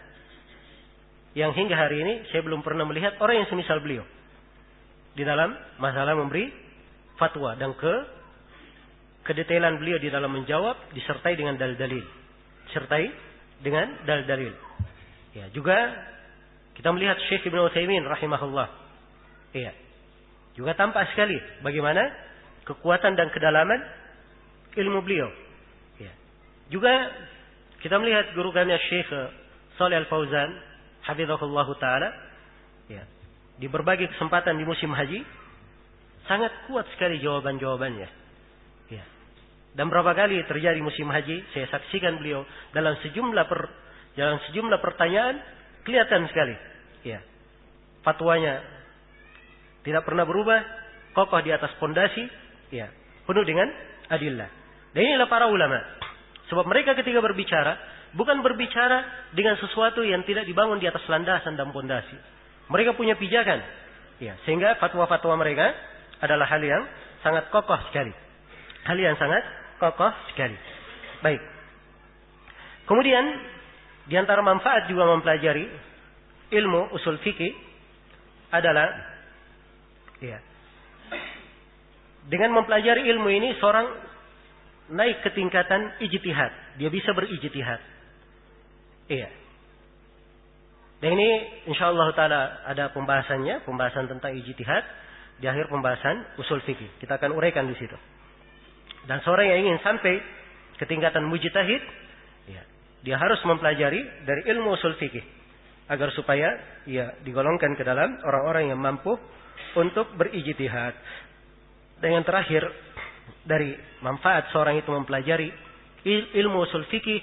yang hingga hari ini saya belum pernah melihat orang yang semisal beliau di dalam masalah memberi fatwa dan kedetailan beliau di dalam menjawab disertai dengan dalil-dalil. Disertai dengan dalil-dalil. Ya, juga kita melihat Syekh Ibnu Utsaimin rahimahullah. Iya. Juga tampak sekali bagaimana kekuatan dan kedalaman ilmu beliau. Ya. Juga kita melihat guru kami Syekh Shalih Al-Fauzan hafizahullah taala, ya, di berbagai kesempatan di musim haji sangat kuat sekali jawaban-jawabannya. Ya. Dan berapa kali terjadi musim haji, saya saksikan beliau dalam sejumlah pertanyaan kelihatan sekali. Ya. Fatwanya tidak pernah berubah, kokoh di atas pondasi, ya, penuh dengan adillah. Dan inilah para ulama. Sebab mereka ketika berbicara, bukan berbicara dengan sesuatu yang tidak dibangun di atas landasan dan pondasi. Mereka punya pijakan. Ya, sehingga fatwa-fatwa mereka adalah hal yang sangat kokoh sekali. Hal yang sangat kokoh sekali. Baik. Kemudian, di antara manfaat juga mempelajari ilmu usul fikih adalah, ya, dengan mempelajari ilmu ini seorang naik ke tingkatan ijtihad. Dia bisa berijtihad. Iya. Dan ini insyaallah taala ada pembahasannya, pembahasan tentang ijtihad di akhir pembahasan usul fikih. Kita akan uraikan di situ. Dan seorang yang ingin sampai ke tingkatan mujtahid, ya, dia harus mempelajari dari ilmu usul fikih agar supaya ia digolongkan ke dalam orang-orang yang mampu untuk berijtihad. Dan yang terakhir, dari manfaat seorang itu mempelajari ilmu usul fikih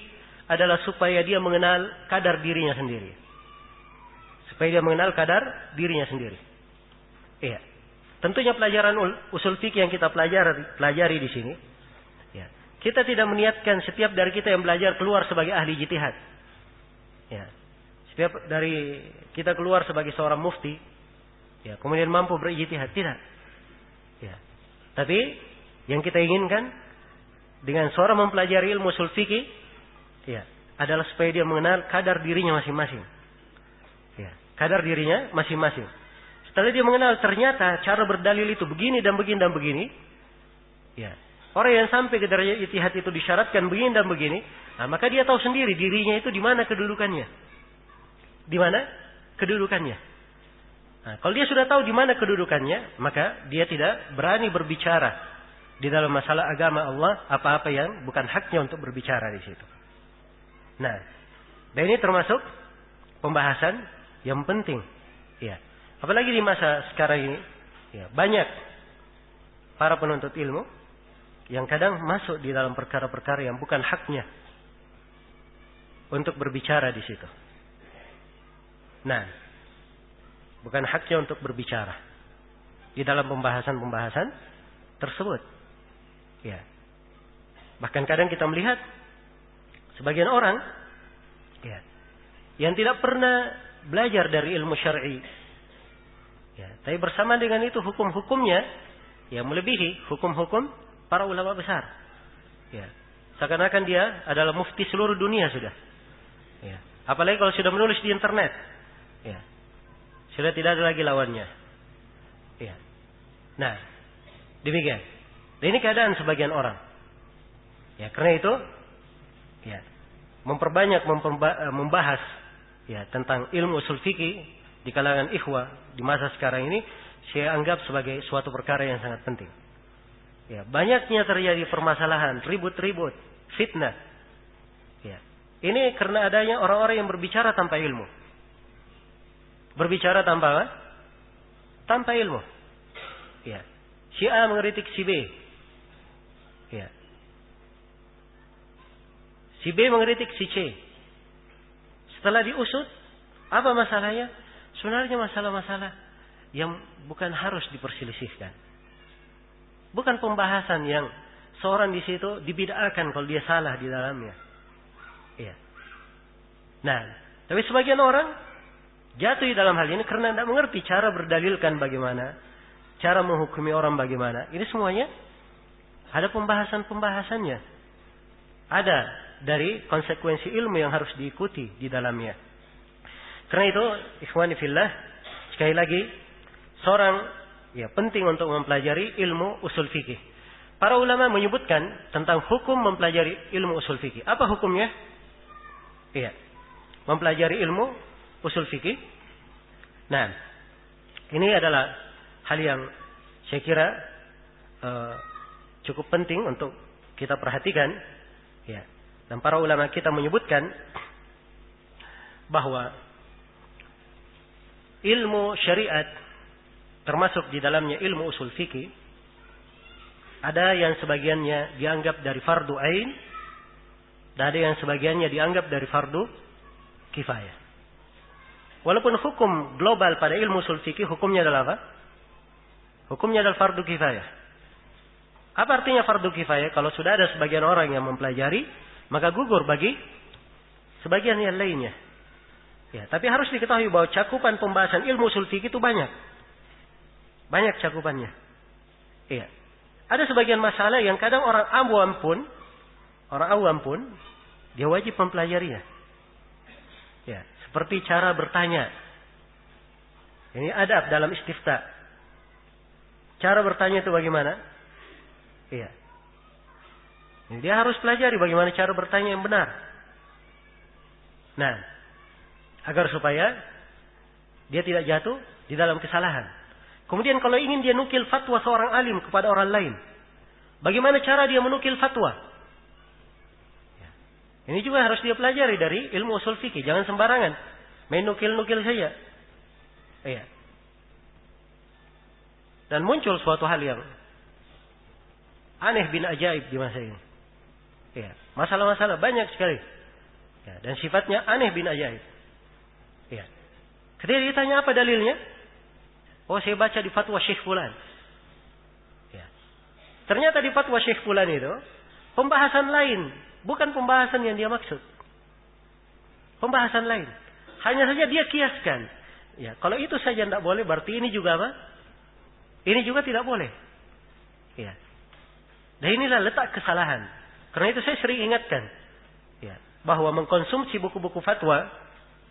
adalah supaya dia mengenal kadar dirinya sendiri. Supaya dia mengenal kadar dirinya sendiri. Iya. Tentunya pelajaran usul fikih yang kita pelajari di sini, ya, kita tidak meniatkan setiap dari kita yang belajar keluar sebagai ahli ijtihad. Ya. Setiap dari kita keluar sebagai seorang mufti, ya, kemudian mampu berijtihad, tidak. Ya. Tapi yang kita inginkan dengan seorang mempelajari ilmu usul fikih, ya, adalah supaya dia mengenal kadar dirinya masing-masing. Ya, kadar dirinya masing-masing. Setelah dia mengenal ternyata cara berdalil itu begini dan begini dan begini, ya, orang yang sampai ke derajat ijtihad itu disyaratkan begini dan begini, nah, maka dia tahu sendiri dirinya itu di mana kedudukannya. Di mana kedudukannya. Nah, kalau dia sudah tahu di mana kedudukannya, maka dia tidak berani berbicara di dalam masalah agama Allah apa-apa yang bukan haknya untuk berbicara di situ. Nah, dan ini termasuk pembahasan yang penting. Ya, apalagi di masa sekarang ini, ya, banyak para penuntut ilmu yang kadang masuk di dalam perkara-perkara yang bukan haknya untuk berbicara di situ. Nah, bukan haknya untuk berbicara di dalam pembahasan-pembahasan tersebut. Ya. Bahkan kadang kita melihat sebagian orang, ya, yang tidak pernah belajar dari ilmu syar'i. Ya, tapi bersama dengan itu hukum-hukumnya ya melebihi hukum-hukum para ulama besar. Ya. Seakan-akan dia adalah mufti seluruh dunia sudah. Ya. Apalagi kalau sudah menulis di internet. Ya. Sudah tidak ada lagi lawannya. Ya. Nah, demikian. Dan ini keadaan sebagian orang. Ya, karena itu, ya, memperbanyak membahas, ya, tentang ilmu usul fikih di kalangan ikhwah di masa sekarang ini, saya anggap sebagai suatu perkara yang sangat penting. Ya, banyaknya terjadi permasalahan, ribut-ribut, fitnah. Ya, ini karena adanya orang-orang yang berbicara tanpa ilmu. Berbicara tanpa apa? Tanpa ilmu. Ya. Si A mengkritik si B. Ya. Si B mengkritik si C. Setelah diusut, apa masalahnya? Sebenarnya masalah-masalah yang bukan harus diperselisihkan. Bukan pembahasan yang seorang di situ dibid'ahkan kalau dia salah di dalamnya. Iya. Nah, tapi sebagian orang jatuh di dalam hal ini karena tidak mengerti cara berdalilkan bagaimana, cara menghukumi orang bagaimana. Ini semuanya ada pembahasan-pembahasannya. Ada dari konsekuensi ilmu yang harus diikuti di dalamnya. Karena itu, ikhwani fillah, sekali lagi, seorang penting untuk mempelajari ilmu usul fikih. Para ulama menyebutkan tentang hukum mempelajari ilmu usul fikih. Apa hukumnya? Iya. Mempelajari ilmu usul fikih. Nah, ini adalah hal yang saya kira cukup penting untuk kita perhatikan. Ya. Dan para ulama kita menyebutkan bahwa ilmu syariat termasuk di dalamnya ilmu usul fikih, ada yang sebagiannya dianggap dari fardu ain, dan ada yang sebagiannya dianggap dari fardu kifayah. Walaupun hukum global pada ilmu usul fikih hukumnya adalah apa? Hukumnya adalah fardu kifayah. Apa artinya fardu kifayah? Kalau sudah ada sebagian orang yang mempelajari, maka gugur bagi sebagian yang lainnya. Ya, tapi harus diketahui bahwa cakupan pembahasan ilmu usul fikih itu banyak. Banyak cakupannya. Iya. Ada sebagian masalah yang kadang orang awam pun dia wajib mempelajarinya. Ya, seperti cara bertanya. Ini adab dalam istifta. Cara bertanya itu bagaimana? Iya. Ini dia harus pelajari bagaimana cara bertanya yang benar. Nah, agar supaya dia tidak jatuh di dalam kesalahan. Kemudian kalau ingin dia nukil fatwa seorang alim kepada orang lain, bagaimana cara dia menukil fatwa? Ya. Ini juga harus dia pelajari dari ilmu usul fikih. Jangan sembarangan main nukil-nukil saja. Iya. Dan muncul suatu hal yang aneh bin ajaib di masa ini. Ya, masalah-masalah banyak sekali. Ya, dan sifatnya aneh bin ajaib. Ya. Ketika ditanya apa dalilnya? Oh, saya baca di fatwa Syekh Fulan. Ya. Ternyata di fatwa Syekh Fulan itu pembahasan lain, bukan pembahasan yang dia maksud. Pembahasan lain. Hanya saja dia kiaskan. Ya, kalau itu saja tidak boleh, berarti ini juga apa? Ini juga tidak boleh. Ya. Dan inilah letak kesalahan. Karena itu saya sering ingatkan, ya, bahwa mengkonsumsi buku-buku fatwa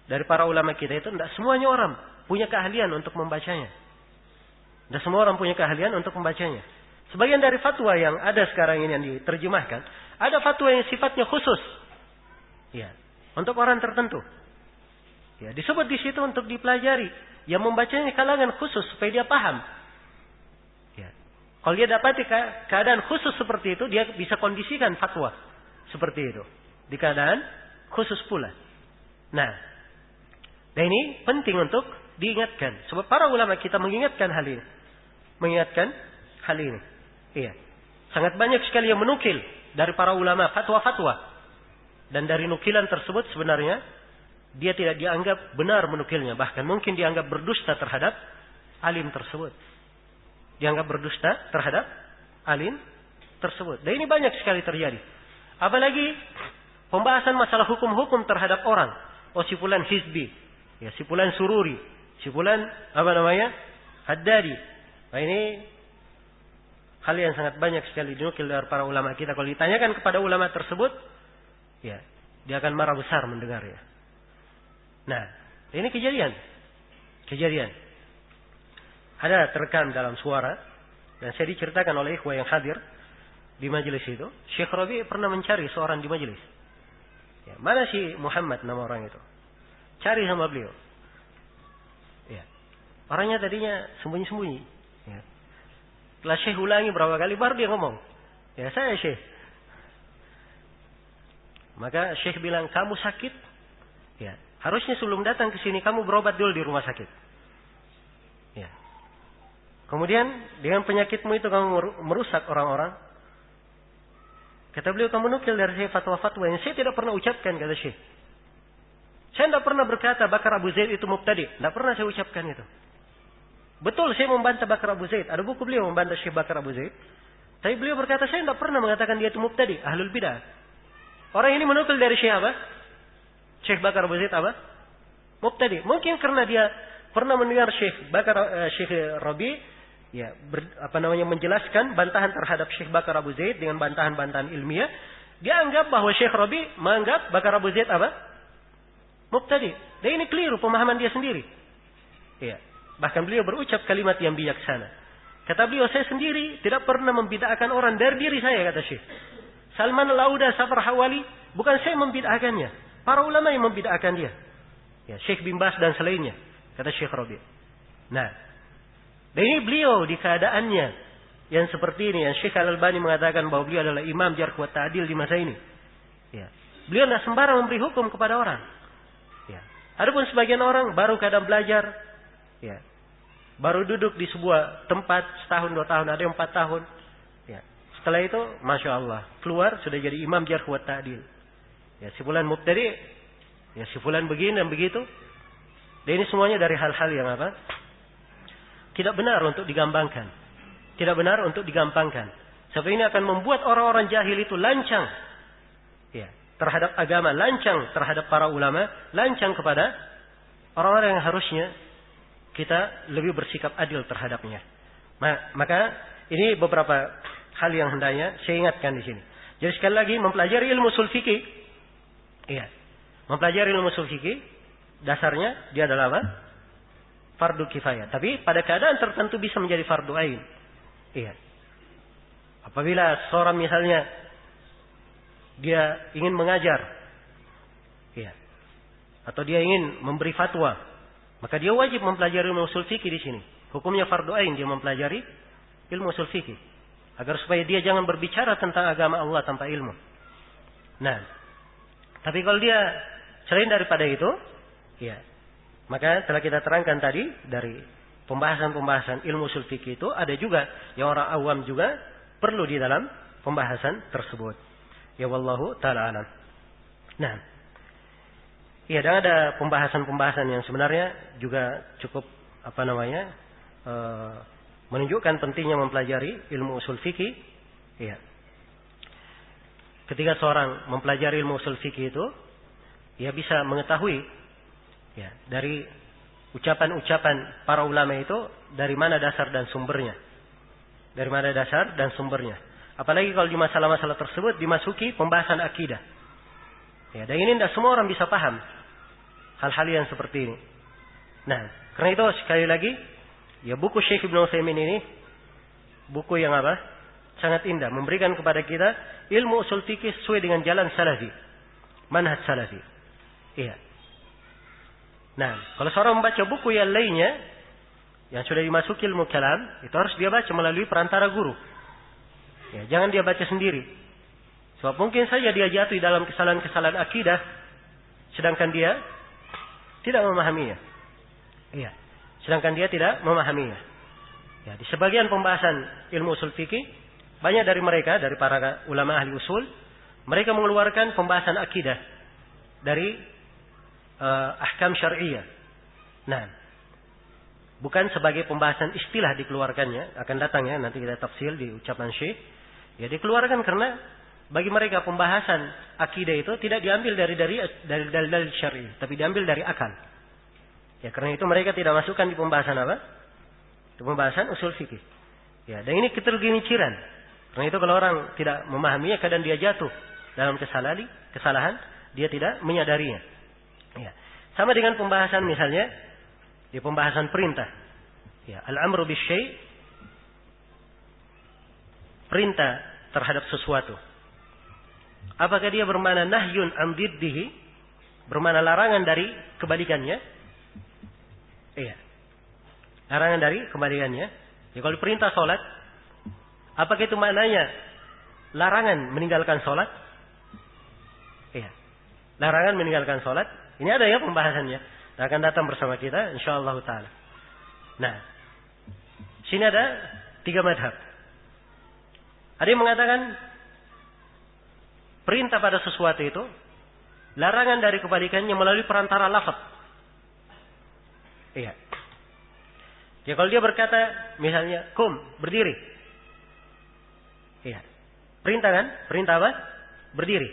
dari para ulama kita itu tidak semuanya orang punya keahlian untuk membacanya. Tidak semua orang punya keahlian untuk membacanya. Sebagian dari fatwa yang ada sekarang ini yang diterjemahkan, ada fatwa yang sifatnya khusus, ya, untuk orang tertentu. Ya, disebut di situ untuk dipelajari. Yang membacanya kalangan khusus supaya dia paham. Ya. Kalau dia dapati keadaan khusus seperti itu, dia bisa kondisikan fatwa seperti itu di keadaan khusus pula. Nah, dan ini penting untuk diingatkan. Sebab para ulama kita mengingatkan hal ini. Iya. Sangat banyak sekali yang menukil dari para ulama fatwa-fatwa. Dan dari nukilan tersebut sebenarnya dia tidak dianggap benar menukilnya. Bahkan mungkin dianggap berdusta terhadap alim tersebut. Dianggap berdusta terhadap alim tersebut. Dan ini banyak sekali terjadi. Apalagi pembahasan masalah hukum-hukum terhadap orang. Oh, si fulan hizbi. Ya, si fulan sururi. Si fulan Haddadi. Nah, ini hal yang sangat banyak sekali dinukil dari para ulama kita. Kalau ditanyakan kepada ulama tersebut, ya, dia akan marah besar mendengarnya. Nah, ini kejadian. Ada terekam dalam suara, dan saya diceritakan oleh ikhwah yang hadir di majelis itu. Syekh Rabi pernah mencari seorang di majelis. Ya, mana si Muhammad nama orang itu? Cari sama beliau. Ya. Orangnya tadinya sembunyi-sembunyi. Ya. Setelah Syekh ulangi berapa kali baru dia ngomong. Ya, saya Syekh. Maka Syekh bilang, kamu sakit? Ya. Harusnya sebelum datang ke sini kamu berobat dulu di rumah sakit. Ya. Kemudian dengan penyakitmu itu kamu merusak orang-orang. Kata beliau, kamu nukil dari saya fatwa-fatwa yang saya tidak pernah ucapkan, kata Syekh. Saya tidak pernah berkata Bakar Abu Zaid itu mubtadi. Tidak pernah saya ucapkan itu. Betul saya membantah Bakar Abu Zaid. Ada buku beliau membantah Syekh Bakar Abu Zaid. Tapi beliau berkata saya tidak pernah mengatakan dia itu mubtadi, ahlul bidah. Orang ini menukil dari Syekh apa? Syekh Bakar Abu Zaid apa? Mubtadi. Mungkin karena dia pernah mendengar Syekh Rabi ya menjelaskan bantahan terhadap Syekh Bakar Abu Zaid dengan bantahan-bantahan ilmiah. Dia anggap bahwa Syekh Rabi menganggap Bakar Abu Zaid apa? Mubtadi. Dan ini keliru pemahaman dia sendiri. Ya. Bahkan beliau berucap kalimat yang bijaksana. Kata beliau, saya sendiri tidak pernah membid'ahkan orang dari diri saya, kata Syekh. Salman Al-Auda, Safar Hawali, bukan saya membid'ahkannya. Para ulama yang membid'ahkan dia. Ya, Syekh bin Bas dan selainnya, kata Syekh Rabi. Nah, dan ini beliau di keadaannya yang seperti ini, yang Syekh Al-Albani mengatakan bahwa beliau adalah imam jarh wa ta'dil di masa ini. Ya. Beliau tidak sembarang memberi hukum kepada orang. Ya. Adapun sebagian orang baru kadang belajar, ya, baru duduk di sebuah tempat setahun 2 tahun, ada yang 4 tahun. Ya. Setelah itu, masya Allah, keluar sudah jadi imam jarh wa ta'dil. Ya, si fulan mubtadi, ya si fulan begini dan begitu. Dan ini semuanya dari hal-hal yang apa? Tidak benar untuk digambangkan, tidak benar untuk digampangkan. Sebab ini akan membuat orang-orang jahil itu lancang. Ya. Terhadap agama, lancang terhadap para ulama, lancang kepada orang-orang yang harusnya kita lebih bersikap adil terhadapnya. Maka ini beberapa hal yang hendaknya saya ingatkan di sini. Jadi sekali lagi mempelajari ilmu ushul fikih, iya, mempelajari ilmu ushul fikih dasarnya dia adalah apa? Fardu kifayah. Tapi pada keadaan tertentu bisa menjadi fardu ain. Iya. Apabila seorang misalnya dia ingin mengajar, ya, atau dia ingin memberi fatwa, maka dia wajib mempelajari ilmu ushul fikih di sini. Hukumnya fardu ain dia mempelajari ilmu ushul fikih, agar supaya dia jangan berbicara tentang agama Allah tanpa ilmu. Nah, tapi kalau dia selain daripada itu, ya, maka telah kita terangkan tadi dari pembahasan-pembahasan ilmu ushul fikih itu ada juga yang orang awam juga perlu di dalam pembahasan tersebut. Ya wallahu ta'ala alam. Nah, ya, dan ada pembahasan-pembahasan yang sebenarnya juga cukup menunjukkan pentingnya mempelajari ilmu ushul fikih. Ya. Ketika seorang mempelajari ilmu ushul fikih itu, ia bisa mengetahui ya dari ucapan-ucapan para ulama itu dari mana dasar dan sumbernya. Dari mana dasar dan sumbernya. Apalagi kalau di masalah-masalah tersebut dimasuki pembahasan akidah. Ya, dan ini tidak semua orang bisa paham hal-hal yang seperti ini. Nah, karena itu sekali lagi, ya buku Syekh Ibnu Utsaimin ini buku yang apa? Sangat indah, memberikan kepada kita ilmu ushul fikih sesuai dengan jalan salafi, manhaj salafi. Iya. Nah, kalau seorang membaca buku yang lainnya yang sudah dimasuki ilmu kalam, itu harus dia baca melalui perantara guru. Ya, jangan dia baca sendiri. Sebab mungkin saja dia jatuh dalam kesalahan-kesalahan akidah, sedangkan dia tidak memahaminya. Iya. Sedangkan dia tidak memahaminya. Ya, di sebagian pembahasan ilmu ushul fikih, banyak dari mereka, dari para ulama ahli usul, mereka mengeluarkan pembahasan akidah dari ahkam syar'iyyah. Nah, bukan sebagai pembahasan istilah dikeluarkannya, akan datang ya nanti kita tafsil di ucapan Syekh. Ya dikeluarkan karena bagi mereka pembahasan akidah itu tidak diambil dari dalil syar'i, tapi diambil dari akal. Ya karena itu mereka tidak masukkan di pembahasan apa? Di pembahasan usul fikih. Ya, dan ini ketergelinciran. Karena itu kalau orang tidak memahaminya, kadang dia jatuh dalam kesalahan, dia tidak menyadarinya. Ya. Sama dengan pembahasan misalnya di pembahasan perintah. Ya, al-amru bisyai', perintah terhadap sesuatu. Apakah dia bermakna nahyun an diddihi, bermakna larangan dari kebalikannya? Iya. Larangan dari kebalikannya. Ya, kalau perintah sholat, apakah itu maknanya larangan meninggalkan sholat? Iya. Larangan meninggalkan sholat. Ini ada ya pembahasannya. Akan datang bersama kita insyaallah taala. Nah, sini ada 3 madhab. Ada yang mengatakan perintah pada sesuatu itu larangan dari kebalikannya melalui perantara lafaz. Iya. Ya kalau dia berkata misalnya kum, berdiri. Iya. Perintah kan? Perintah apa? Berdiri.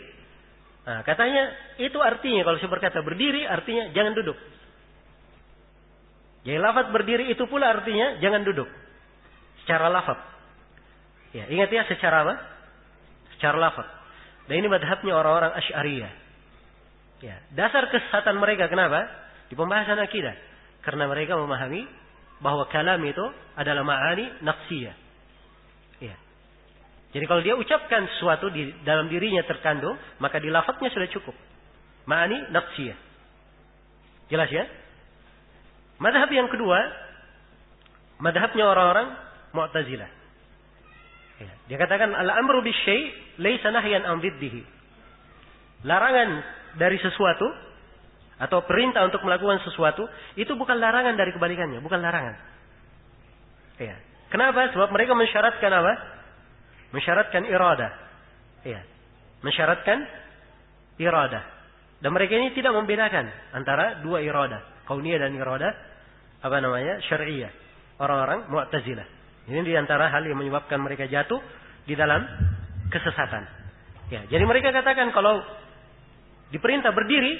Nah, katanya itu artinya kalau saya berkata berdiri artinya jangan duduk. Jadi lafaz berdiri itu pula artinya jangan duduk. Secara lafaz. Ya, ingat ya secara apa? Secara lafaz. Dan ini madhabnya orang-orang Asy'ariyah. Ya, dasar kesesatan mereka kenapa? Di pembahasan akidah. Karena mereka memahami bahwa kalam itu adalah ma'ani nafsiyah. Ya. Jadi kalau dia ucapkan sesuatu di dalam dirinya terkandung, maka di lafaznya sudah cukup. Ma'ani nafsiyah. Jelas ya? Madhab yang kedua, madhabnya orang-orang Mu'tazilah. Ya. Dia katakan al-amru bisyai' laisa nahyan an dhiddihi. Larangan dari sesuatu atau perintah untuk melakukan sesuatu itu bukan larangan dari kebalikannya, bukan larangan. Ya. Kenapa? Sebab mereka mensyaratkan apa? Mensyaratkan iradah. Ya. Mensyaratkan iradah. Dan mereka ini tidak membedakan antara dua iradah, kauniyah dan iradah apa namanya? Syar'iyyah. Orang-orang Mu'tazilah. Ini di antara hal yang menyebabkan mereka jatuh di dalam kesesatan. Ya, jadi mereka katakan kalau diperintah berdiri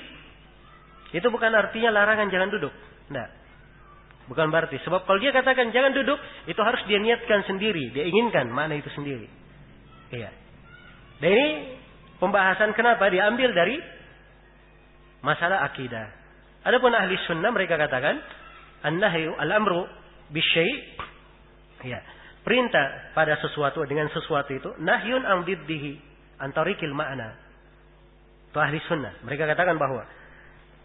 itu bukan artinya larangan jangan duduk. Nah, bukan berarti. Sebab kalau dia katakan jangan duduk, itu harus dia niatkan sendiri, dia inginkan mana itu sendiri. Iya. Dan ini pembahasan kenapa diambil dari masalah akidah. Adapun ahli sunnah mereka katakan an-nahyu al-amru bisyai'. Ya, perintah pada sesuatu dengan sesuatu itu nahyun an diddihi an tariqil ma'na. Itu ahli sunnah. Mereka katakan bahwa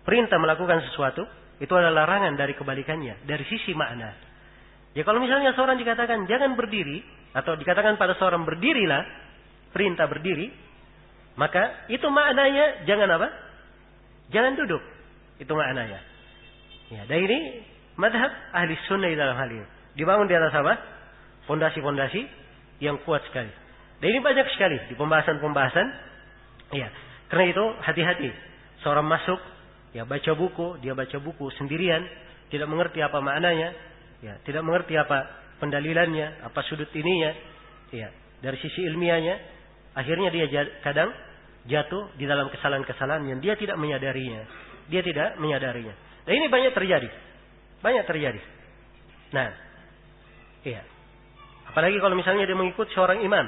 perintah melakukan sesuatu itu adalah larangan dari kebalikannya, dari sisi makna. Ya kalau misalnya seorang dikatakan jangan berdiri atau dikatakan pada seorang berdirilah, perintah berdiri, maka itu maknanya jangan apa? Jangan duduk. Itu maknanya. Ya, dan ini madhab ahli sunnah dalam hal ini. Dibangun di atas apa? Fondasi-fondasi yang kuat sekali. Dan ini banyak sekali di pembahasan-pembahasan. Ya, karena itu hati-hati. Seorang masuk, ya baca buku, dia baca buku sendirian, tidak mengerti apa maknanya, ya tidak mengerti apa pendalilannya, apa sudut ininya, ya dari sisi ilmiahnya, akhirnya dia kadang jatuh di dalam kesalahan-kesalahan yang dia tidak menyadarinya. Dia tidak menyadarinya. Dan ini banyak terjadi. Banyak terjadi. Nah, iya. Apalagi kalau misalnya dia mengikut seorang imam.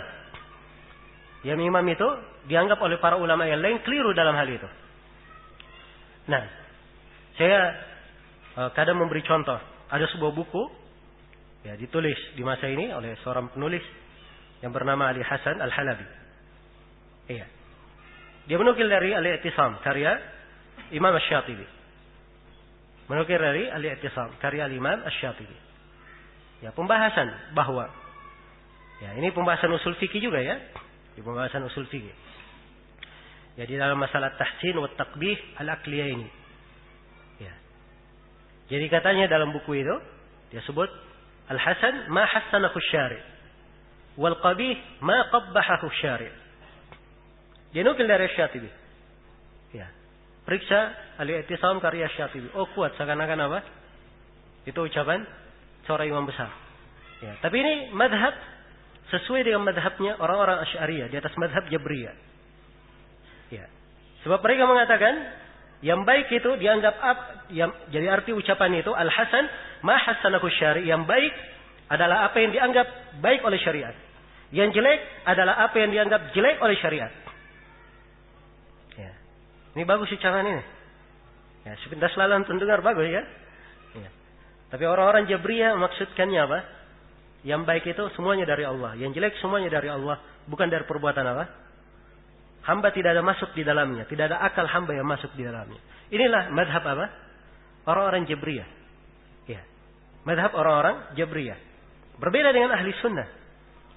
Yang imam itu dianggap oleh para ulama yang lain keliru dalam hal itu. Nah, saya kadang memberi contoh. Ada sebuah buku, ya ditulis di masa ini oleh seorang penulis yang bernama Ali Hasan Al-Halabi. Iya. Dia menukil dari Al-I'tisam, karya Imam Asy-Syatibi. Menukil dari Al-I'tisam, karya Imam Asy-Syatibi. Ya, pembahasan bahwa ya ini pembahasan usul fikih juga ya. Di pembahasan usul fikih. Ya di dalam masalah tahsin wa taqbih al-aqliyah ini. Ya. Jadi katanya dalam buku itu dia sebut al-hasan ma hassanahu syari' wal qabih ma qabbahahu syari'. Dia nukil dari Asy-Syatibi. Ya. Periksa Al-I'tisam karya Asy-Syatibi. Oh kuat seakan-akan apa? Itu ucapan seorang imam besar. Ya, tapi ini madhab sesuai dengan madhabnya orang-orang Asy'ariyah di atas madhab Jabriyah. Ya. Sebab mereka mengatakan yang baik itu dianggap jadi arti ucapan itu al-hasan ma hassanahu syari', yang baik adalah apa yang dianggap baik oleh syariat. Yang jelek adalah apa yang dianggap jelek oleh syariat. Ya. Ini bagus ucapan ini. Ya, sepintas lalu antum dengar bagus ya. Ya. Tapi orang-orang Jabriyah maksudkannya apa? Yang baik itu semuanya dari Allah. Yang jelek semuanya dari Allah. Bukan dari perbuatan apa? Hamba tidak ada masuk di dalamnya. Tidak ada akal hamba yang masuk di dalamnya. Inilah madhab apa? Orang-orang Jabriyah. Ya. Madhab orang-orang Jabriyah. Berbeda dengan ahli sunnah.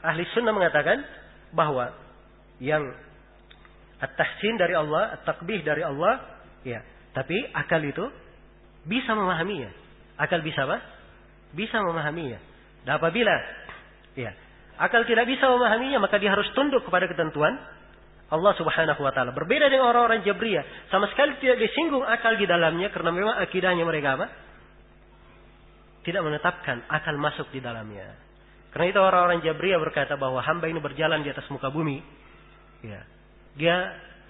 Ahli sunnah mengatakan bahwa yang at-tahsin dari Allah, at-taqbih dari Allah. Ya. Tapi akal itu bisa memahaminya. Akal bisa apa? Bisa memahaminya. Dan apabila ya, akal tidak bisa memahaminya, maka dia harus tunduk kepada ketentuan Allah Subhanahu wa taala. Berbeda dengan orang-orang Jabriyah, sama sekali tidak disinggung akal di dalamnya karena memang akidahnya mereka apa? Tidak menetapkan akal masuk di dalamnya. Karena itu orang-orang Jabriyah berkata bahwa hamba ini berjalan di atas muka bumi. Ya. Dia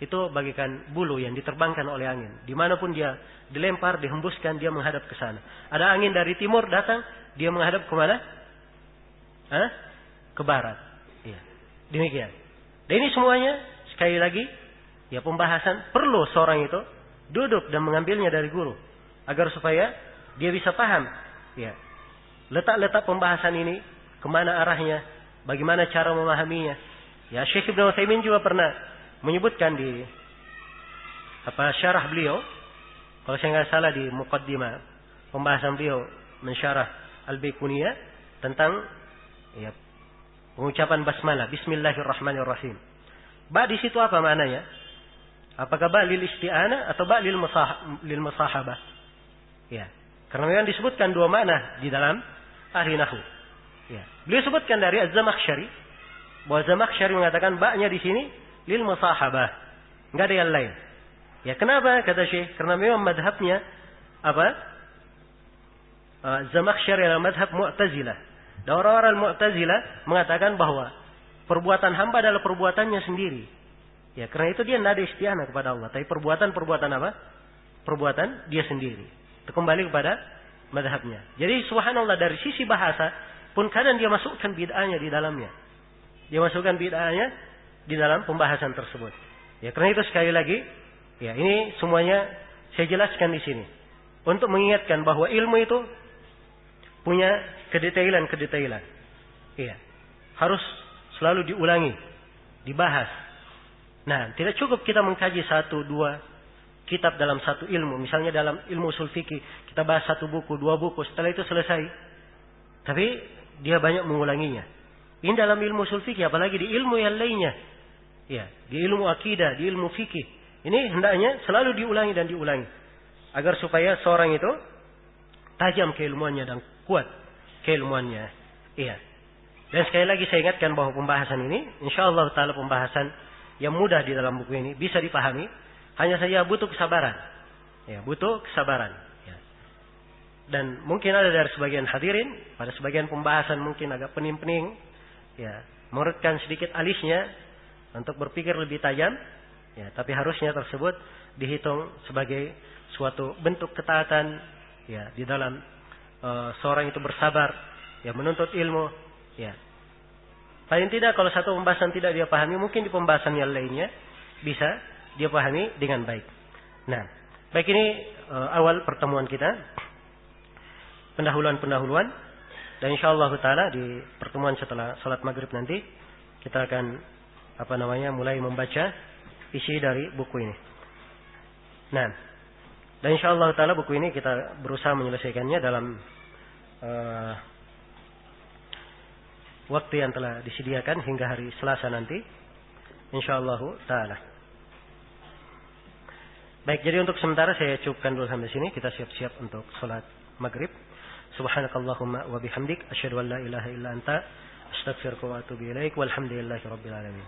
itu bagikan bulu yang diterbangkan oleh angin. Dimanapun dia dilempar, dihembuskan, dia menghadap ke sana. Ada angin dari timur datang, dia menghadap kemana? Ke barat. Ya. Demikian. Dan ini semuanya sekali lagi, ya pembahasan perlu seorang itu duduk dan mengambilnya dari guru agar supaya dia bisa paham, ya letak-letak pembahasan ini kemana arahnya, bagaimana cara memahaminya. Ya Syekh Ibnu Utsaimin juga pernah menyebutkan di syarah beliau, kalau saya nggak salah di muqaddimah pembahasan beliau mensyarah Al-Baiquniyah tentang ya pengucapan basmalah, Bismillahirrahmanirrahim. Ba di situ apa maknanya? Apakah ba lil isti'anah atau ba lil musahabah? Ya, karena memang disebutkan dua makna di dalam ahli nahwu. Ya, beliau sebutkan dari Az-Zamakhsyari bahwa Zamakhsyari mengatakan ba-nya di sini lil musahabah, enggak ada yang lain. Ya, kenapa kata Syekh? Karena memang madhabnya apa? Zamakhsyari adalah madhab Mu'tazilah. Dan orang-orang Mu'tazilah mengatakan bahwa perbuatan hamba adalah perbuatannya sendiri. Ya, karena itu dia tidak ada isti'anah kepada Allah. Tapi perbuatan apa? Perbuatan dia sendiri. Itu kembali kepada madhabnya. Jadi subhanallah dari sisi bahasa pun kadang dia masukkan bid'ahnya di dalamnya. Dia masukkan bid'ahnya di dalam pembahasan tersebut. Ya, karena itu sekali lagi, ya ini semuanya saya jelaskan di sini untuk mengingatkan bahwa ilmu itu punya kedetailan. Iya, harus selalu diulangi, dibahas. Nah, tidak cukup kita mengkaji 1-2 kitab dalam satu ilmu. Misalnya dalam ilmu ushul fikih, kita bahas 1 buku, 2 buku, setelah itu selesai. Tapi dia banyak mengulanginya. Ini dalam ilmu ushul fikih, apalagi di ilmu yang lainnya. Ya, di ilmu akidah, di ilmu fikih. Ini hendaknya selalu diulangi dan diulangi. Agar supaya seorang itu tajam keilmuannya dan kuat keilmuannya. Iya. Dan sekali lagi saya ingatkan bahwa pembahasan ini insyaallah taala pembahasan yang mudah di dalam buku ini, bisa dipahami, hanya saja butuh kesabaran. Ya, butuh kesabaran, ya. Dan mungkin ada dari sebagian hadirin pada sebagian pembahasan mungkin agak pening-pening, ya, mengerutkan sedikit alisnya untuk berpikir lebih tajam, ya, tapi harusnya tersebut dihitung sebagai suatu bentuk ketaatan, ya, di dalam seorang itu bersabar, ya, menuntut ilmu. Ya, paling tidak kalau satu pembahasan tidak dia pahami, mungkin di pembahasan yang lainnya bisa dia pahami dengan baik. Nah, baik ini awal pertemuan kita, pendahuluan, dan insyaallah taala di pertemuan setelah salat maghrib nanti kita akan mulai membaca isi dari buku ini. Nah, dan insyaallah taala buku ini kita berusaha menyelesaikannya dalam waktu yang telah disediakan hingga hari Selasa nanti, insyaallah taala. Baik, jadi untuk sementara saya cukupkan dulu sampai sini. Kita siap-siap untuk salat maghrib. Subhanakallahumma wa bihamdik asyhadu an la ilaha illa anta astaghfiruka wa atubu ilaik. Walhamdulillahirabbil alamin.